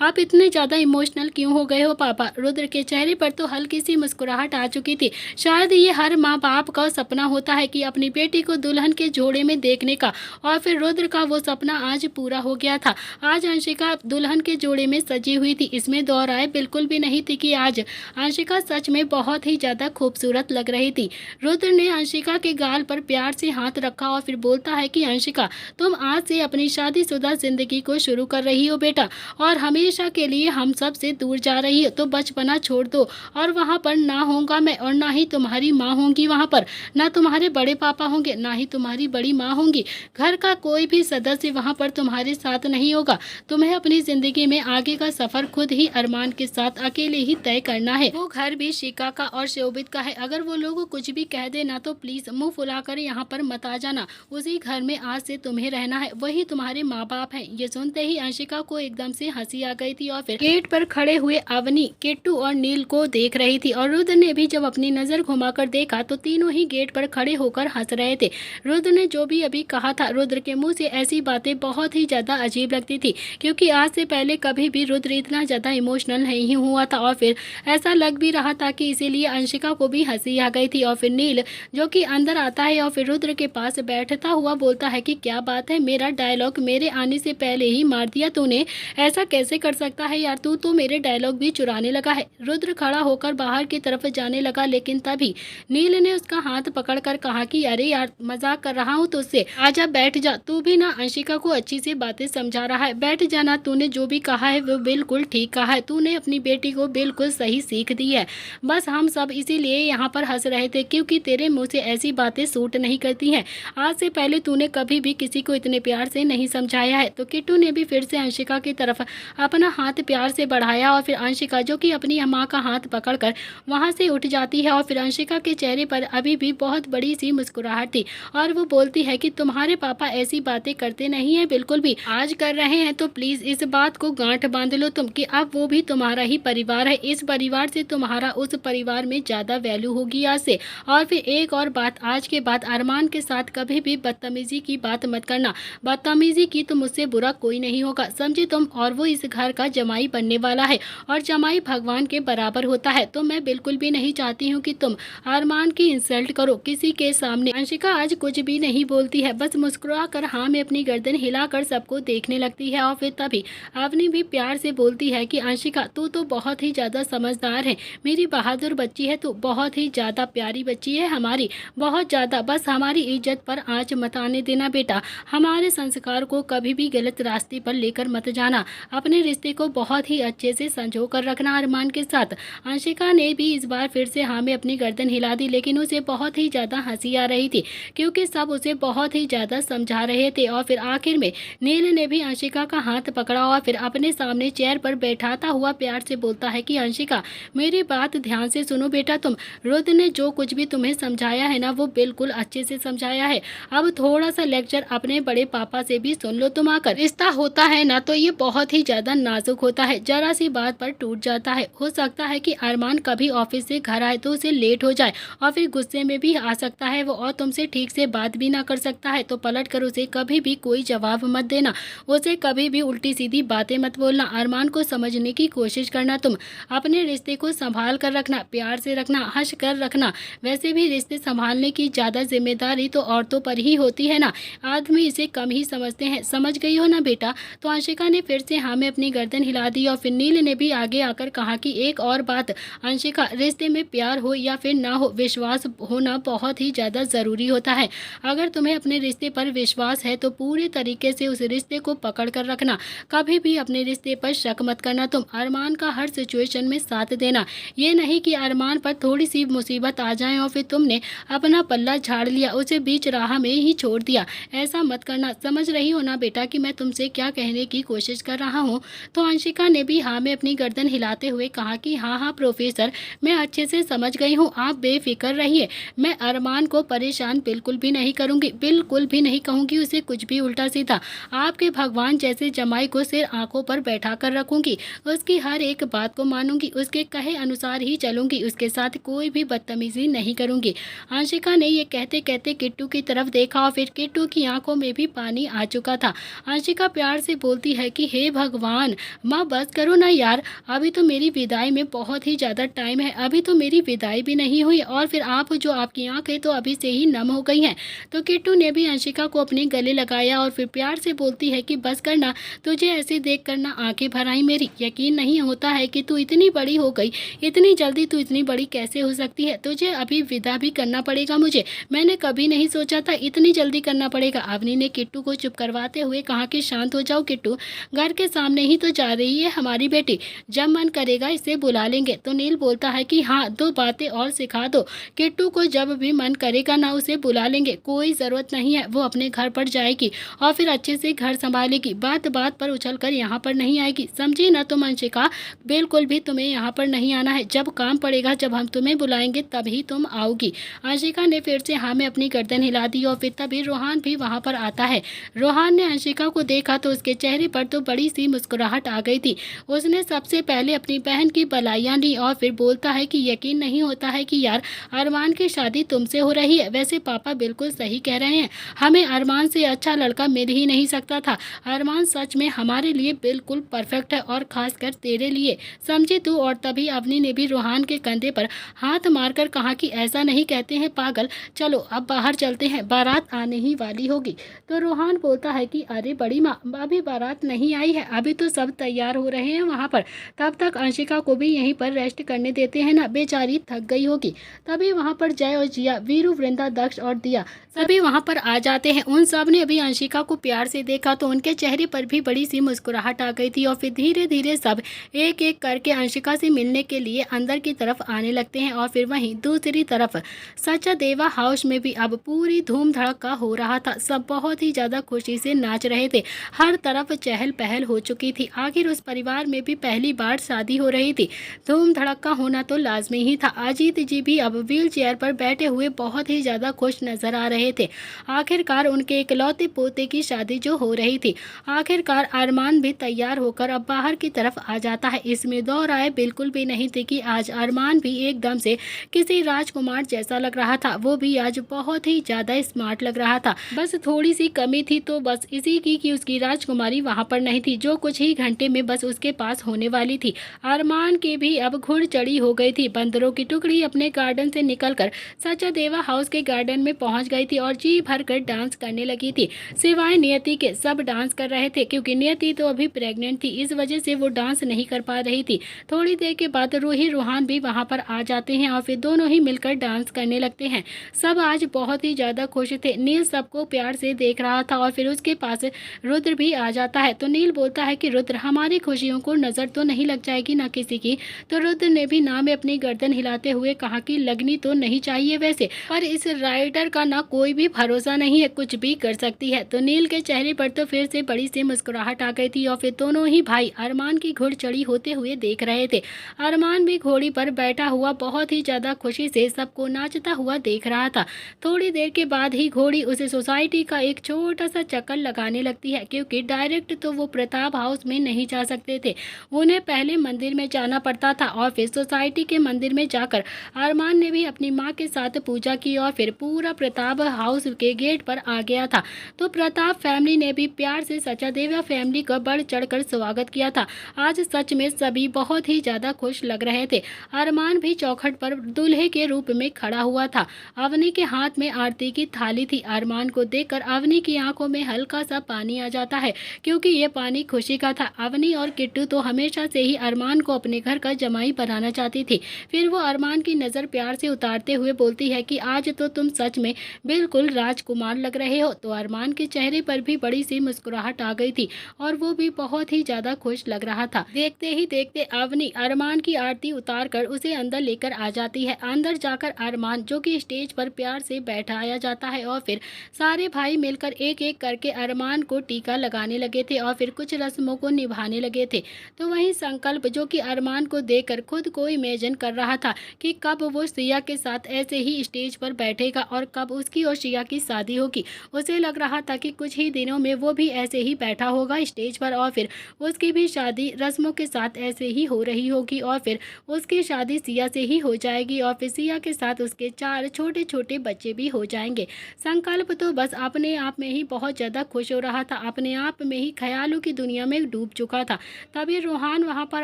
आप इतने ज्यादा इमोशनल क्यों हो गए हो पापा? रुद्र के चेहरे पर तो हल्की सी मुस्कुराहट आ चुकी थी। शायद ये हर माँ बाप का सपना होता है कि अपनी बेटी को दुल्हन के जोड़े में देखने का, और फिर रुद्र का वो सपना आज पूरा हो गया था। आज अंशिका दुल्हन के जोड़े में सजी हुई थी, इसमें दो राय बिल्कुल भी नहीं थी कि आज अंशिका सच में बहुत ही ज्यादा खूबसूरत लग रही थी। रुद्र ने अंशिका के गाल पर प्यार से हाथ रखा और फिर बोलता है कि अंशिका तुम आज से अपनी शादीशुदा जिंदगी को शुरू कर रही हो बेटा, और हमेशा के लिए हम सब से दूर जा रही हो, तो बचपना छोड़ दो और वहाँ पर ना होगा मैं और ना ही तुम्हारी माँ होंगी, वहाँ पर ना तुम्हारे बड़े पापा होंगे ना ही तुम्हारी बड़ी माँ होंगी। घर का कोई भी सदस्य वहाँ पर तुम्हारे साथ नहीं होगा। तुम्हें अपनी जिंदगी में आगे का सफर खुद ही अरमान के साथ अकेले ही तय करना है। वो घर भी शिका का और शोभित का है। अगर वो लोग कुछ भी कह देना तो प्लीज मुंह फुलाकर यहाँ पर मत आ जाना। उसी घर में आज से तुम्हें रहना है, वही तुम्हारे माँ बाप हैं। ये सुनते ही अंशिका को एकदम से हंसी आ गई थी और फिर गेट पर खड़े हुए अवनी, किट्टू और नील को देख रही थी। और रुद्र ने भी जब अपनी नजर घुमाकर देखा तो तीनों ही गेट पर खड़े होकर हंस रहे थे। रुद्र ने जो भी अभी कहा था, रुद्र के मुंह से ऐसी बातें बहुत ही ज्यादा अजीब लगती थी, क्योंकि आज से पहले कभी भी रुद्र इतना ज्यादा इमोशनल नहीं हुआ हुआ था और फिर ऐसा लग भी रहा था कि इसीलिए अंशिका को भी हंसी आ गई थी। और फिर नील जो कि अंदर आता है और फिर रुद्र के पास बैठता हुआ बोलता है कि क्या बात है, मेरा डायलॉग मेरे आने से पहले ही मार दिया तूने, ऐसा कैसे कर सकता है यार, तू तो मेरे डायलॉग भी चुराने लगा है। रुद्र खड़ा होकर बाहर की तरफ जाने लगा, लेकिन तभी नील ने उसका हाथ पकड़कर कहा कि अरे यार, मजाक कर रहा हूँ तुझसे, आजा बैठ जा, तू भी ना अंशिका को अच्छी सी बातें समझा रहा है, बैठ जाना, तूने जो भी कहा है वो बिल्कुल ठीक कहा है, तूने अपनी बेटी को बिल्कुल सही सीख दी है। बस हम सब इसीलिए यहाँ पर हंस रहे थे क्योंकि तेरे मुंह से ऐसी बातें सूट नहीं करती हैं। आज से पहले तूने कभी भी किसी को इतने प्यार से नहीं समझाया है। तो किट्टू ने भी फिर से अंशिका की तरफ अपना हाथ प्यार से बढ़ाया और फिर अंशिका जो कि अपनी माँ का हाथ पकड़कर वहाँ से उठ जाती है और फिर अंशिका के चेहरे पर अभी भी बहुत बड़ी सी मुस्कुराहट थी और वो बोलती है कि तुम्हारे पापा ऐसी बातें करते नहीं है बिल्कुल भी, आज कर रहे हैं तो प्लीज इस बात को गांठ बांध लो तुम कि अब वो भी तुम्हारा ही परिवार है, इस परिवार से तुम्हारा उस परिवार में ज्यादा वैल्यू होगी आज से। और फिर एक और बात, आज के बाद अरमान के साथ कभी भी बदतमीजी की बात मत करना, बदतमीजी की तो मुझसे बुरा कोई नहीं होगा, समझे तुम, और वो इस घर का जमाई बनने वाला है और जमाई भगवान के बराबर होता है। तो मैं बिल्कुल भी नहीं चाहती हूँ कि तुम अरमान की इंसल्ट करो किसी के सामने। अंशिका आज कुछ भी नहीं बोलती है, बस मुस्कुरा कर हाँ में अपनी गर्दन हिलाकर सबको देखने लगती है और फिर तभी अवनी भी प्यार से बोलती है कि अंशिका तू तो बहुत ही ज़्यादा समझदार है, मेरी बहादुर बच्ची है तू, बहुत ही ज़्यादा प्यारी बच्ची है हमारी, बहुत ज़्यादा, बस हमारी इज्जत पर आँच मत आने देना बेटा, हमारे संस्कार को कभी भी गलत रास्ते पर लेकर मत जाना, अपने रिश्ते को बहुत ही अच्छे से संजो कर रखना अरमान के साथ। अंशिका ने भी इस बार फिर से हाँ में अपनी गर्दन हिला दी, लेकिन उसे बहुत ही ज़्यादा हंसी आ रही थी क्योंकि सब उसे बहुत ही ज़्यादा समझा रहे थे। और फिर आखिर में नील ने भी अंशिका का हाथ पकड़ा और फिर अपने सामने चेयर पर बैठाता हुआ प्यार से बोलता है कि अंशिका मेरी बात ध्यान से सुनो बेटा, तुम रुद्र ने जो कुछ भी तुम्हें समझाया है ना वो बिल्कुल अच्छे से समझाया है, अब थोड़ा सा लेक्चर अपने बड़े पापा से भी सुन लो तुम आकर, रिश्ता होता है ना तो ये बहुत ही ज़्यादा नाजुक होता है, जरा सी बात पर टूट जाता है, हो सकता है कि अरमान कभी ऑफिस से घर आए तो उसे लेट हो जाए और फिर गुस्से में भी आ सकता है वो और तुमसे ठीक से बात भी ना कर सकता है, तो पलट कर उसे कभी भी कोई जवाब मत देना, उसे कभी भी उल्टी सीधी बातें मत बोलना, अरमान को समझने की कोशिश करना, तुम अपने रिश्ते को संभाल कर रखना, प्यार से रखना, हंस कर रखना, वैसे भी रिश्ते संभालने की ज़्यादा जिम्मेदारी तो औरतों पर ही होती है ना, आदमी इसे कम ही समझते हैं, समझ गई हो ना बेटा। तो अंशिका ने फिर से हाँ में अपनी गर्दन हिला दी और फिर नील ने भी आगे आकर कहा कि एक और बात अंशिका, रिश्ते में प्यार हो या फिर ना हो, विश्वास होना बहुत ही ज़्यादा ज़रूरी होता है, अगर तुम्हें अपने रिश्ते पर विश्वास है तो पूरे तरीके से उस रिश्ते को पकड़ कर रखना, कभी भी अपने रिश्ते पर शक मत करना, तुम अरमान का हर सिचुएशन में साथ देना, ये नहीं कि अरमान पर थोड़ी सी मुसीबत आ जाए और फिर तुमने अपना पल्ला झाड़ लिया, उसे बीच राह में ही छोड़ दिया, ऐसा मत करना, समझ रही हो ना बेटा कि मैं तुमसे क्या कहने की कोशिश कर रहा हूँ। तो अंशिका ने भी हाँ में अपनी गर्दन हिलाते हुए कहा कि हाँ हाँ प्रोफेसर, मैं अच्छे से समझ गई हूँ, आप बेफिक्र रहिए, मैं अरमान को परेशान बिल्कुल भी नहीं करूँगी, बिल्कुल भी नहीं कहूँगी उसे कुछ भी उल्टा सीधा, आपके भगवान जैसे जमाई को सिर आंखों पर बैठा कर रखूँगी, उसकी हर एक बात को मानूंगी, उसके कहे अनुसार ही चलूंगी, उसके साथ कोई भी बदतमीजी नहीं करूँगी। अंशिका ने ये कहते कहते किट्टू की तरफ देखा और फिर किट्टू की आंखों में भी पानी आ चुका था। अंशिका प्यार से बोलती है कि हे भगवान, माँ बस करो ना यार, अभी तो मेरी विदाई में बहुत ही ज़्यादा टाइम है, अभी तो मेरी विदाई भी नहीं हुई और फिर आप जो आपकी आंखें तो अभी से ही नम हो गई हैं। तो किट्टू ने भी अंशिका को अपने गले लगाया और फिर प्यार से बोलती है कि बस करना, तुझे ऐसे देख करना आंखें भर आई मेरी, यकीन नहीं होता है कि तू इतनी बड़ी हो गई, इतनी जल्दी तू इतनी बड़ी कैसे हो सकती है, तुझे अभी विदा भी करना पड़ेगा मुझे, मैंने कभी नहीं सोचा था इतनी जल्दी करना पड़ेगा। अवनी ने किट्टू को चुप करवाते हुए कहा कि शांत हो जाओ किट्टू, घर के सामने ही तो जा रही है हमारी बेटी, जब मन करेगा इसे बुला लेंगे। तो नील बोलता है कि हाँ, दो बातें और सिखा दो किट्टू को, जब भी मन करेगा ना उसे बुला लेंगे, कोई ज़रूरत नहीं है वो अपने घर पर जाएगी और फिर अच्छे से घर संभालेगी, बात बात पर उछल कर यहाँ पर नहीं आएगी, समझी ना तुम अंशिका, बिल्कुल भी तुम्हें यहाँ पर नहीं आना है, जब काम पड़ेगा, जब हम तुम्हें बुलाएंगे तभी तुम आओगी। अंशिका ने फिर से हाँ में अपनी गर्दन हिला दी और फिर तभी रोहान भी वहाँ पर आता है। रोहान ने अंशिका को देखा तो उसके चेहरे पर तो बड़ी सी मुस्कुराहट आ गई थी, उसने सबसे पहले अपनी बहन की बधाइयाँ दी और फिर बोलता है कि यकीन नहीं होता है कि यार अरमान की शादी तुमसे हो रही है, वैसे पापा बिल्कुल सही कह रहे हैं, हमें अरमान से अच्छा लड़का मिल ही नहीं सकता था, अरमान सच में हमारे लिए बिल्कुल परफेक्ट है और खासकर तेरे लिए, समझी तू। और तभी अवनी ने भी रोहान के कंधे पर हाथ मारकर कहा कि ऐसा नहीं कहते हैं पागल, चलो अब बाहर चलते हैं, बारात आने ही वाली होगी। तो रोहान बोलता है कि अरे बड़ी माँ, अभी बारात नहीं आई है, अभी तो सब तैयार हो रहे हैं वहाँ पर, तब तक अंशिका को भी यहीं पर रेस्ट करने देते हैं ना, बेचारी थक गई होगी। तभी वहाँ पर जय और जिया, वीरू, वृंदा, दक्ष और दिया सभी वहाँ पर आ जाते हैं। उन सब ने अभी अंशिका को प्यार से देखा तो उनके चेहरे पर भी बड़ी सी मुस्कुराहट आ गई थी और फिर धीरे धीरे सब एक एक करके अंशिका से मिलने के लिए अंदर की तरफ आने लगते हैं। और फिर वहीं दूसरी तरफ सचादेवा हाउस में भी अब पूरी धूम धड़का हो रहा था। सब बहुत ही ज़्यादा खुशी से नाच रहे थे, हर तरफ चहल पहल हो चुकी थी। आखिर उस परिवार में भी पहली बार शादी हो रही थी, धूम धड़का होना तो लाजमी ही था। अजीत जी भी अब व्हील चेयर पर बैठे हुए बहुत ही ज़्यादा खुश नजर आ रहे थे। आखिरकार उनके इकलौते पोते की शादी जो हो रही थी। आखिरकार अरमान भी तैयार होकर अब बाहर की तरफ आ जाता है। इसमें दो राय बिल्कुल भी नहीं थी कि आज अरमान भी एकदम से किसी राजकुमार जैसा लग रहा था, वो भी आज बहुत ही ज़्यादा स्मार्ट लग रहा था। बस थोड़ी सी कमी थी तो बस इसी की कि उसकी राजकुमारी वहाँ पर नहीं थी, जो कुछ ही घंटे में बस उसके पास होने वाली थी। अरमान की भी अब घुड़ चढ़ी हो गई थी। बंदरों की टुकड़ी अपने गार्डन से निकलकर सचादेवा हाउस के गार्डन में पहुंच गई थी और जी भरकर डांस करने लगी थी। सिवाय नियति के सब डांस कर रहे थे, क्योंकि नियति तो अभी प्रेग्नेंट थी, इस वजह से वो डांस नहीं कर पा रही थी। थोड़ी देर के बाद रूही रोहान भी वहां पर आ जाते हैं और फिर दोनों ही मिलकर डांस करने लगते हैं। सब आज बहुत ही ज्यादा खुश थे। नील सबको प्यार से देख रहा था और फिर उसके पास रुद्र भी आ जाता है। तो नील बोलता है कि रुद्र, हमारी खुशियों को नजर तो नहीं लग जाएगी ना किसी की। तो रुद्र ने भी ना में अपनी गर्दन हिलाते हुए कहा कि लगनी तो नहीं चाहिए वैसे, पर इस राइडर का ना कोई भी भरोसा नहीं है, कुछ भी कर सकती है। तो नील के चेहरे पर तो फिर से बड़ी सी मुस्कुराहट आ गई थी और फिर दोनों ही भाई अरमान की घोड़ चढ़ी होते हुए देख रहे थे। अरमान भी घोड़ी पर बैठा हुआ बहुत ही ज्यादा खुशी से सबको नाचता हुआ देख रहा था। थोड़ी देर के बाद ही घोड़ी उसे सोसाइटी का एक छोटा सा चक्कर लगाने लगती है, क्योंकि डायरेक्ट तो वो प्रताप हाउस में नहीं जा सकते थे, उन्हें पहले मंदिर में जाना पड़ता था। और फिर सोसाइटी के मंदिर में जाकर अरमान ने भी अपनी माँ के साथ पूजा की और फिर पूरा प्रताप हाउस के गेट पर आ गया था। तो प्रताप फैमिली ने भी प्यार से सचादेवा फैमिली का बढ़ चढ़कर स्वागत किया था। आज सच में सभी बहुत ही ज्यादा खुश लग रहे थे। अरमान भी चौखट पर दूल्हे के रूप में खड़ा हुआ था। अवनी के हाथ में आरती की थाली थी। अरमान को देखकर अवनी की आंखों में हल्का सा पानी आ जाता है, क्योंकि ये पानी खुशी का था। अवनी और किट्टू तो हमेशा से ही अरमान को अपने घर का जमाई बनाना चाहती थी। फिर वो अरमान की नज़र प्यार से उतारते हुए बोलती है कि आज तो तुम सच में बिल्कुल राजकुमार लग रहे हो। तो अरमान के चेहरे पर भी बड़ी सी मुस्कुराहट आ गई थी और वो भी बहुत ही ज़्यादा खुश लग रहा था। देखते ही देखते अवनी अरमान की आरती उतार कर उसे अंदर लेकर आ जाती है। अंदर जाकर अरमान, जो कि स्टेज पर प्यार से बैठाया जाता है, और फिर सारे भाई मिलकर एक एक करके अरमान को टीका लगाने लगे थे और फिर कुछ रस्मों को निभाने लगे थे। तो वहीं संकल्प, जो कि अरमान को देखकर खुद को इमेजिन कर रहा था कि कब वो सिया के साथ ऐसे ही स्टेज पर बैठेगा और कब उसकी और सिया की शादी होगी। उसे लग रहा था कि कुछ ही दिनों में वो भी ऐसे ही बैठा होगा स्टेज पर और फिर उसकी भी शादी रस्मों के साथ ऐसे ही हो रही होगी और फिर उसकी शादी सिया से ही हो जाएगी और फिर सिया के साथ उसके 4 छोटे छोटे बच्चे भी हो जाएंगे। संकल्प तो बस अपने आप में ही बहुत ज़्यादा खुश हो रहा था, अपने आप में ही ख्यालों की दुनिया में डूब चुका था। तभी रोहान वहाँ पर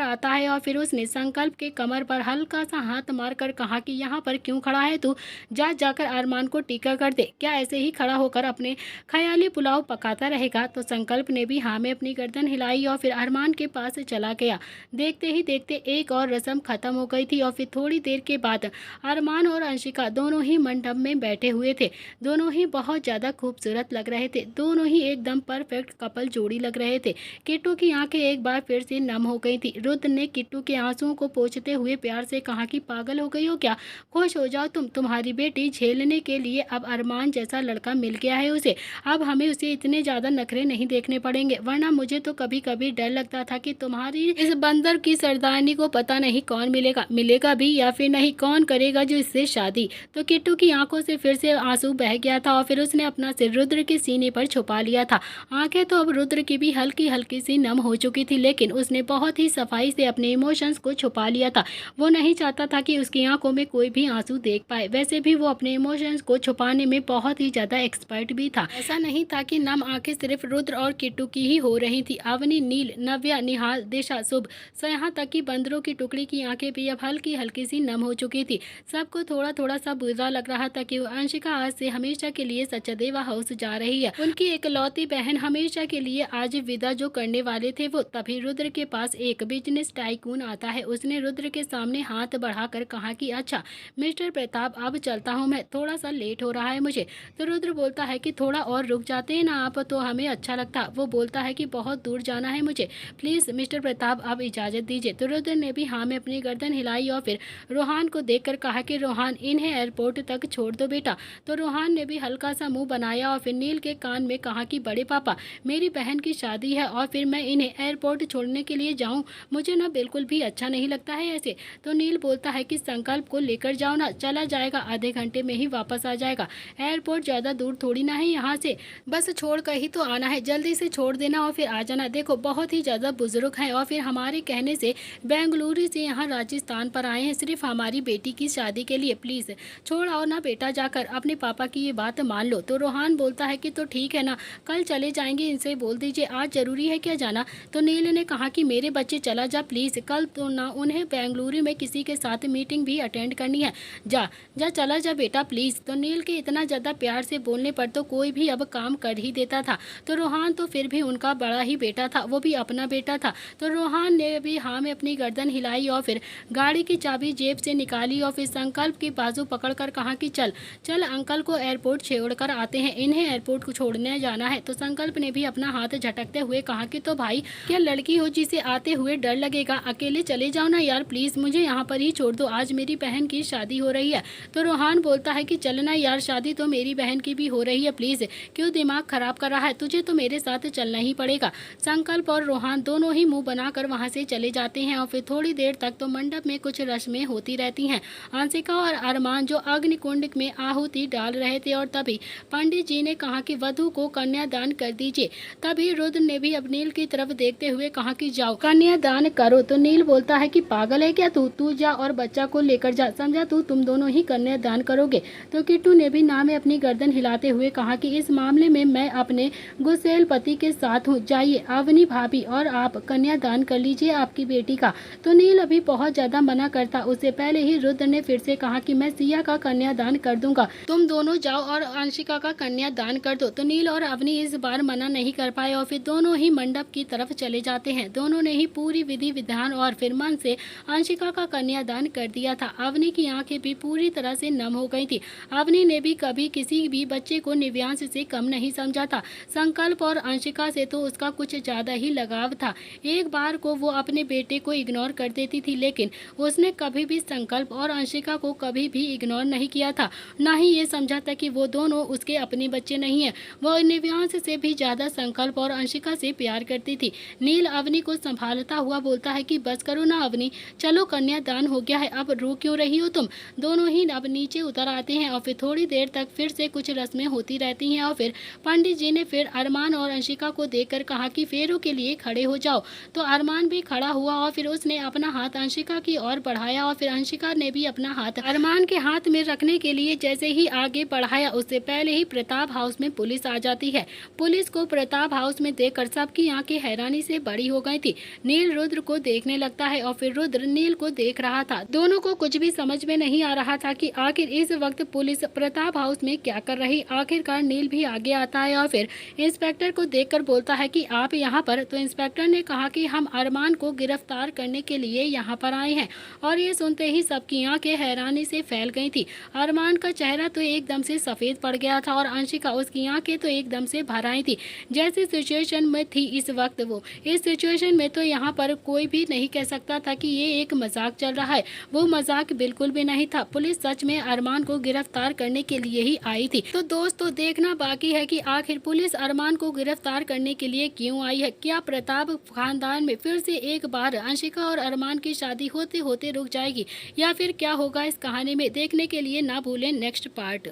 आता है और फिर उसने संकल्प के कमर पर हल्का सा हाथ मारकर कहा कि यहाँ पर क्यों खड़ा है तू, जाकर अरमान को टीका कर दे, क्या ऐसे ही खड़ा होकर अपने ख्याली पुलाव पकाता रहेगा। तो संकल्प ने भी हाँ में अपनी गर्दन हिलाई और फिर अरमान के पास चला गया। देखते ही देखते एक और रस्म खत्म हो गई थी और फिर थोड़ी देर के बाद अरमान और अंशिका दोनों ही मंडप में बैठे हुए थे। दोनों ही बहुत ज़्यादा खूबसूरत लग रहे थे, दोनों ही एकदम परफेक्ट कपल जोड़ी लग रहे थे। किट्टू की आंखें एक बार फिर से नम हो गई थी। रुद्र ने किट्टू के आंसुओं को पोंछते हुए प्यार से कहा कि पागल हो गई हो क्या, खुश हो जाओ तुम्हारी बेटी झेलने के लिए अब अरमान जैसा लड़का मिल गया है उसे। अब हमें उसे इतने ज़्यादा नखरे नहीं देखने पड़ेंगे, वरना मुझे तो कभी कभी डर लगता था कि तुम्हारी इस बंदर की सरदारनी को पता नहीं कौन मिलेगा भी या फिर नहीं, कौन करेगा जो इससे शादी। तो किट्टू की आंखों से फिर से आंसू बह गया था और फिर उसने अपना सिर रुद्र के सीने पर छुपा लिया था। आंखें तो अब रुद्र की भी हल्की हल्की सी नम हो चुकी थी, लेकिन उसने बहुत ही सफाई से अपने इमोशंस को छुपा लिया था। वो नहीं चाहता था कि उसकी आंखों में कोई भी आंसू देख पाए। वैसे भी वो अपने इमोशंस को छुपाने में बहुत ही ज्यादा एक्सपर्ट भी था। ऐसा नहीं था कि नम आंखें सिर्फ रुद्र और किट्टू की ही हो रही थी। अवनी, नील, नव्या, निहाल, दिशा, शुभ यहाँ तक कि बंदरों की टुकड़ी की आंखें भी अब हल्की हल्की सी नम हो चुकी थी। सबको थोड़ा थोड़ा सा बुरा लग रहा था कि अंशिका आज से हमेशा के लिए सचदेवा हाउस जा रही है। उनकी इकलौती बहन हमेशा के लिए आज विदा जो करने वाले थे वो। तभी रुद्र के पास एक बिजनेस टाइकून आता है। उसने रुद्र के सामने हाथ बढ़ाकर कहा कि अच्छा मिस्टर प्रताप, अब चलता हूँ मैं, थोड़ा सा लेट हो रहा है मुझे। तो रुद्र बोलता है कि थोड़ा और रुक जाते हैं ना आप, तो हमें अच्छा लगता। वो बोलता है कि बहुत दूर जाना है मुझे, प्लीज मिस्टर प्रताप आप इजाजत दीजिए। तो रुद्र ने भी हाँ में अपनी गर्दन हिलाई और फिर रोहान को देखकर कहा कि रोहान, इन्हें एयरपोर्ट तक छोड़ दो बेटा। तो रोहान ने भी हल्का सा मुंह बनाया और फिर नील के कान में कहा कि बड़े पापा, मेरी बहन की शादी है और फिर मैं इन्हें एयरपोर्ट छोड़ने के लिए जाऊं, मुझे ना बिल्कुल भी अच्छा नहीं लगता है ऐसे। तो नील बोलता है कि संकल्प को लेकर जाओ ना, चला जाएगा, आधे घंटे में ही वापस आ जाएगा। एयरपोर्ट ज़्यादा दूर थोड़ी ना है यहाँ से, बस छोड़ कर ही तो आना है, जल्दी से छोड़ देना और फिर आ जाना। देखो बहुत ही ज़्यादा बुजुर्ग हैं और फिर हमारे कहने से बेंगलुरु से यहाँ राजस्थान पर आए हैं सिर्फ हमारी बेटी की शादी के लिए, प्लीज़ छोड़ आओ ना बेटा, जाकर अपने पापा की ये बात मान लो। तो रोहान बोलता है कि तो ठीक है ना, कल चले जाएंगे, इनसे बोल दीजिए, आज जरूरी है क्या जाना। तो नील ने कहा कि मेरे बच्चे चला जा प्लीज़, कल तो ना उन्हें बेंगलुरु में किसी के साथ मीटिंग भी अटेंड करनी है, जा जा चला जा बेटा प्लीज़। तो नील के इतना ज़्यादा प्यार से बोलने पर तो कोई भी अब काम कर ही देता था। तो रोहान तो फिर भी उनका बड़ा ही बेटा था, वो भी अपना बेटा था। तो रोहान ने भी हाँ में अपनी गर्दन हिलाई और फिर गाड़ी की चाबी जेब से निकाली और फिर संकल्प की बाजू पकड़कर कहा कि चल चल अंकल को एयरपोर्ट छोड़कर आते हैं, इन्हें एयरपोर्ट को छोड़ने जाना है। तो संकल्प ने भी अपना हाथ झटकते हुए कहा कि तो भाई क्या लड़की हो जिसे आते हुए डर लगेगा, अकेले चले जाओ ना यार प्लीज़, मुझे यहाँ पर ही छोड़ दो, आज मेरी बहन की शादी हो रही है। तो रोहान बोलता है कि चलना यार, शादी तो मेरी बहन की भी हो रही है, प्लीज़ क्यों दिमाग खराब कर रहा है, तुझे तो मेरे साथ चलना ही पड़ेगा। संकल्प और रोहान दोनों ही मुंह बनाकर वहां से चले जाते हैं और फिर थोड़ी देर तक तो मंडप में कुछ रस्में होती रहती हैं। अंशिका और अरमान जो अग्निकुंड में आहुति डाल रहे थे और तभी पंडित जी ने कहा कि वधु को कन्यादान कर दीजिए। तभी रुद्र ने भी अब नील की तरफ देखते हुए कहा कि जाओ कन्यादान करो। तो नील बोलता है कि पागल है क्या तू जा और बच्चा को लेकर जा, समझा तू, तुम दोनों ही कन्यादान करोगे। तो किट्टू ने भी ना में अपनी गर्दन हिलाते हुए कहा कि इस मामले में मैं अपने गुस्सेल पति के साथ हूँ, जाइए अवनी भाभी और आप कन्यादान कर लीजिए आपकी बेटी का। तो नील अभी बहुत ज्यादा मना करता, उससे पहले ही रुद्र ने फिर से कहा कि मैं सिया का कन्यादान कर दूंगा, तुम दोनों जाओ और अंशिका का कन्यादान कर दो। तो नील और अवनी इस बार मना नहीं कर पाए और फिर दोनों ही मंडप की तरफ चले जाते हैं। दोनों ने ही पूरी विधि विधान और फिर मन से अंशिका का कन्यादान कर दिया था। अवनी की आंखें भी पूरी तरह से नम हो गई थी। अवनी ने भी कभी किसी भी बच्चे को निव्यांश से कम नहीं समझा था। संकल्प और अंशिका से तो उसका कुछ ज्यादा ही लगाव था। एक बार को वो अपने बेटे को इग्नोर कर देती थी, लेकिन उसने कभी भी संकल्प और अंशिका को कभी भी इग्नोर नहीं किया था, ना ही ये समझा था कि वो दोनों उसके अपने बच्चे नहीं है। वो निव्यांश से भी ज्यादा संकल्प और अंशिका से प्यार करती थी। नील अवनी को संभालता हुआ बोलता है कि बस करो ना अवनी, चलो कन्यादान हो गया है, अब रो क्यों रही हो तुम। दोनों ही अब नीचे उतर आते हैं और फिर थोड़ी देर तक फिर से कुछ रस्में होती रहती हैं और फिर पंडित जी ने फिर अरमान और अंशिका को देखकर कहा कि फेरों के लिए खड़े हो जाओ। तो अरमान भी खड़ा हुआ और फिर उसने अपना हाथ अंशिका की ओर बढ़ाया और फिर अंशिका ने भी अपना हाथ अरमान के हाथ में रखने के लिए जैसे ही आगे बढ़ाया, उससे पहले ही प्रताप हाउस में पुलिस आ जाती है। पुलिस को प्रताप हाउस में देखकर सबकी आंखें हैरानी से बड़ी हो गई थी। नील रुद्र को देखने लगता है और फिर रुद्र नील को देख रहा था। दोनों को कुछ भी समझ में नहीं आ रहा था कि आखिर इस वक्त पुलिस प्रताप हाउस में क्या कर रही। आखिरकार नील भी आगे आता है और फिर इंस्पेक्टर को देखकर बोलता है कि आप यहाँ पर। तो इंस्पेक्टर ने कहा कि हम अरमान को गिरफ्तार करने के लिए यहाँ पर आए हैं। और ये सुनते ही सबकी आंखें हैरानी से फैल गई थी। अरमान का चेहरा तो एकदम से सफेद पड़ गया था और अंशिका, उसकी आंखें तो एकदम से भर आई थी। जैसी सिचुएशन में थी इस वक्त वो, इस सिचुएशन में तो यहाँ पर कोई भी नहीं कह सकता था कि ये एक मजाक चल रहा है। वो मजाक बिल्कुल भी नहीं था, पुलिस सच में अरमान को गिरफ्तार करने के लिए ही आई थी। तो दोस्तों देखना बाकी है कि आखिर पुलिस अरमान को गिरफ्तार करने के लिए क्यों आई है। क्या प्रताप खानदान में फिर से एक बार अंशिका और अरमान की शादी होते होते रुक जाएगी या फिर क्या होगा इस कहानी में, देखने के लिए ना भूलें नेक्स्ट पार्ट।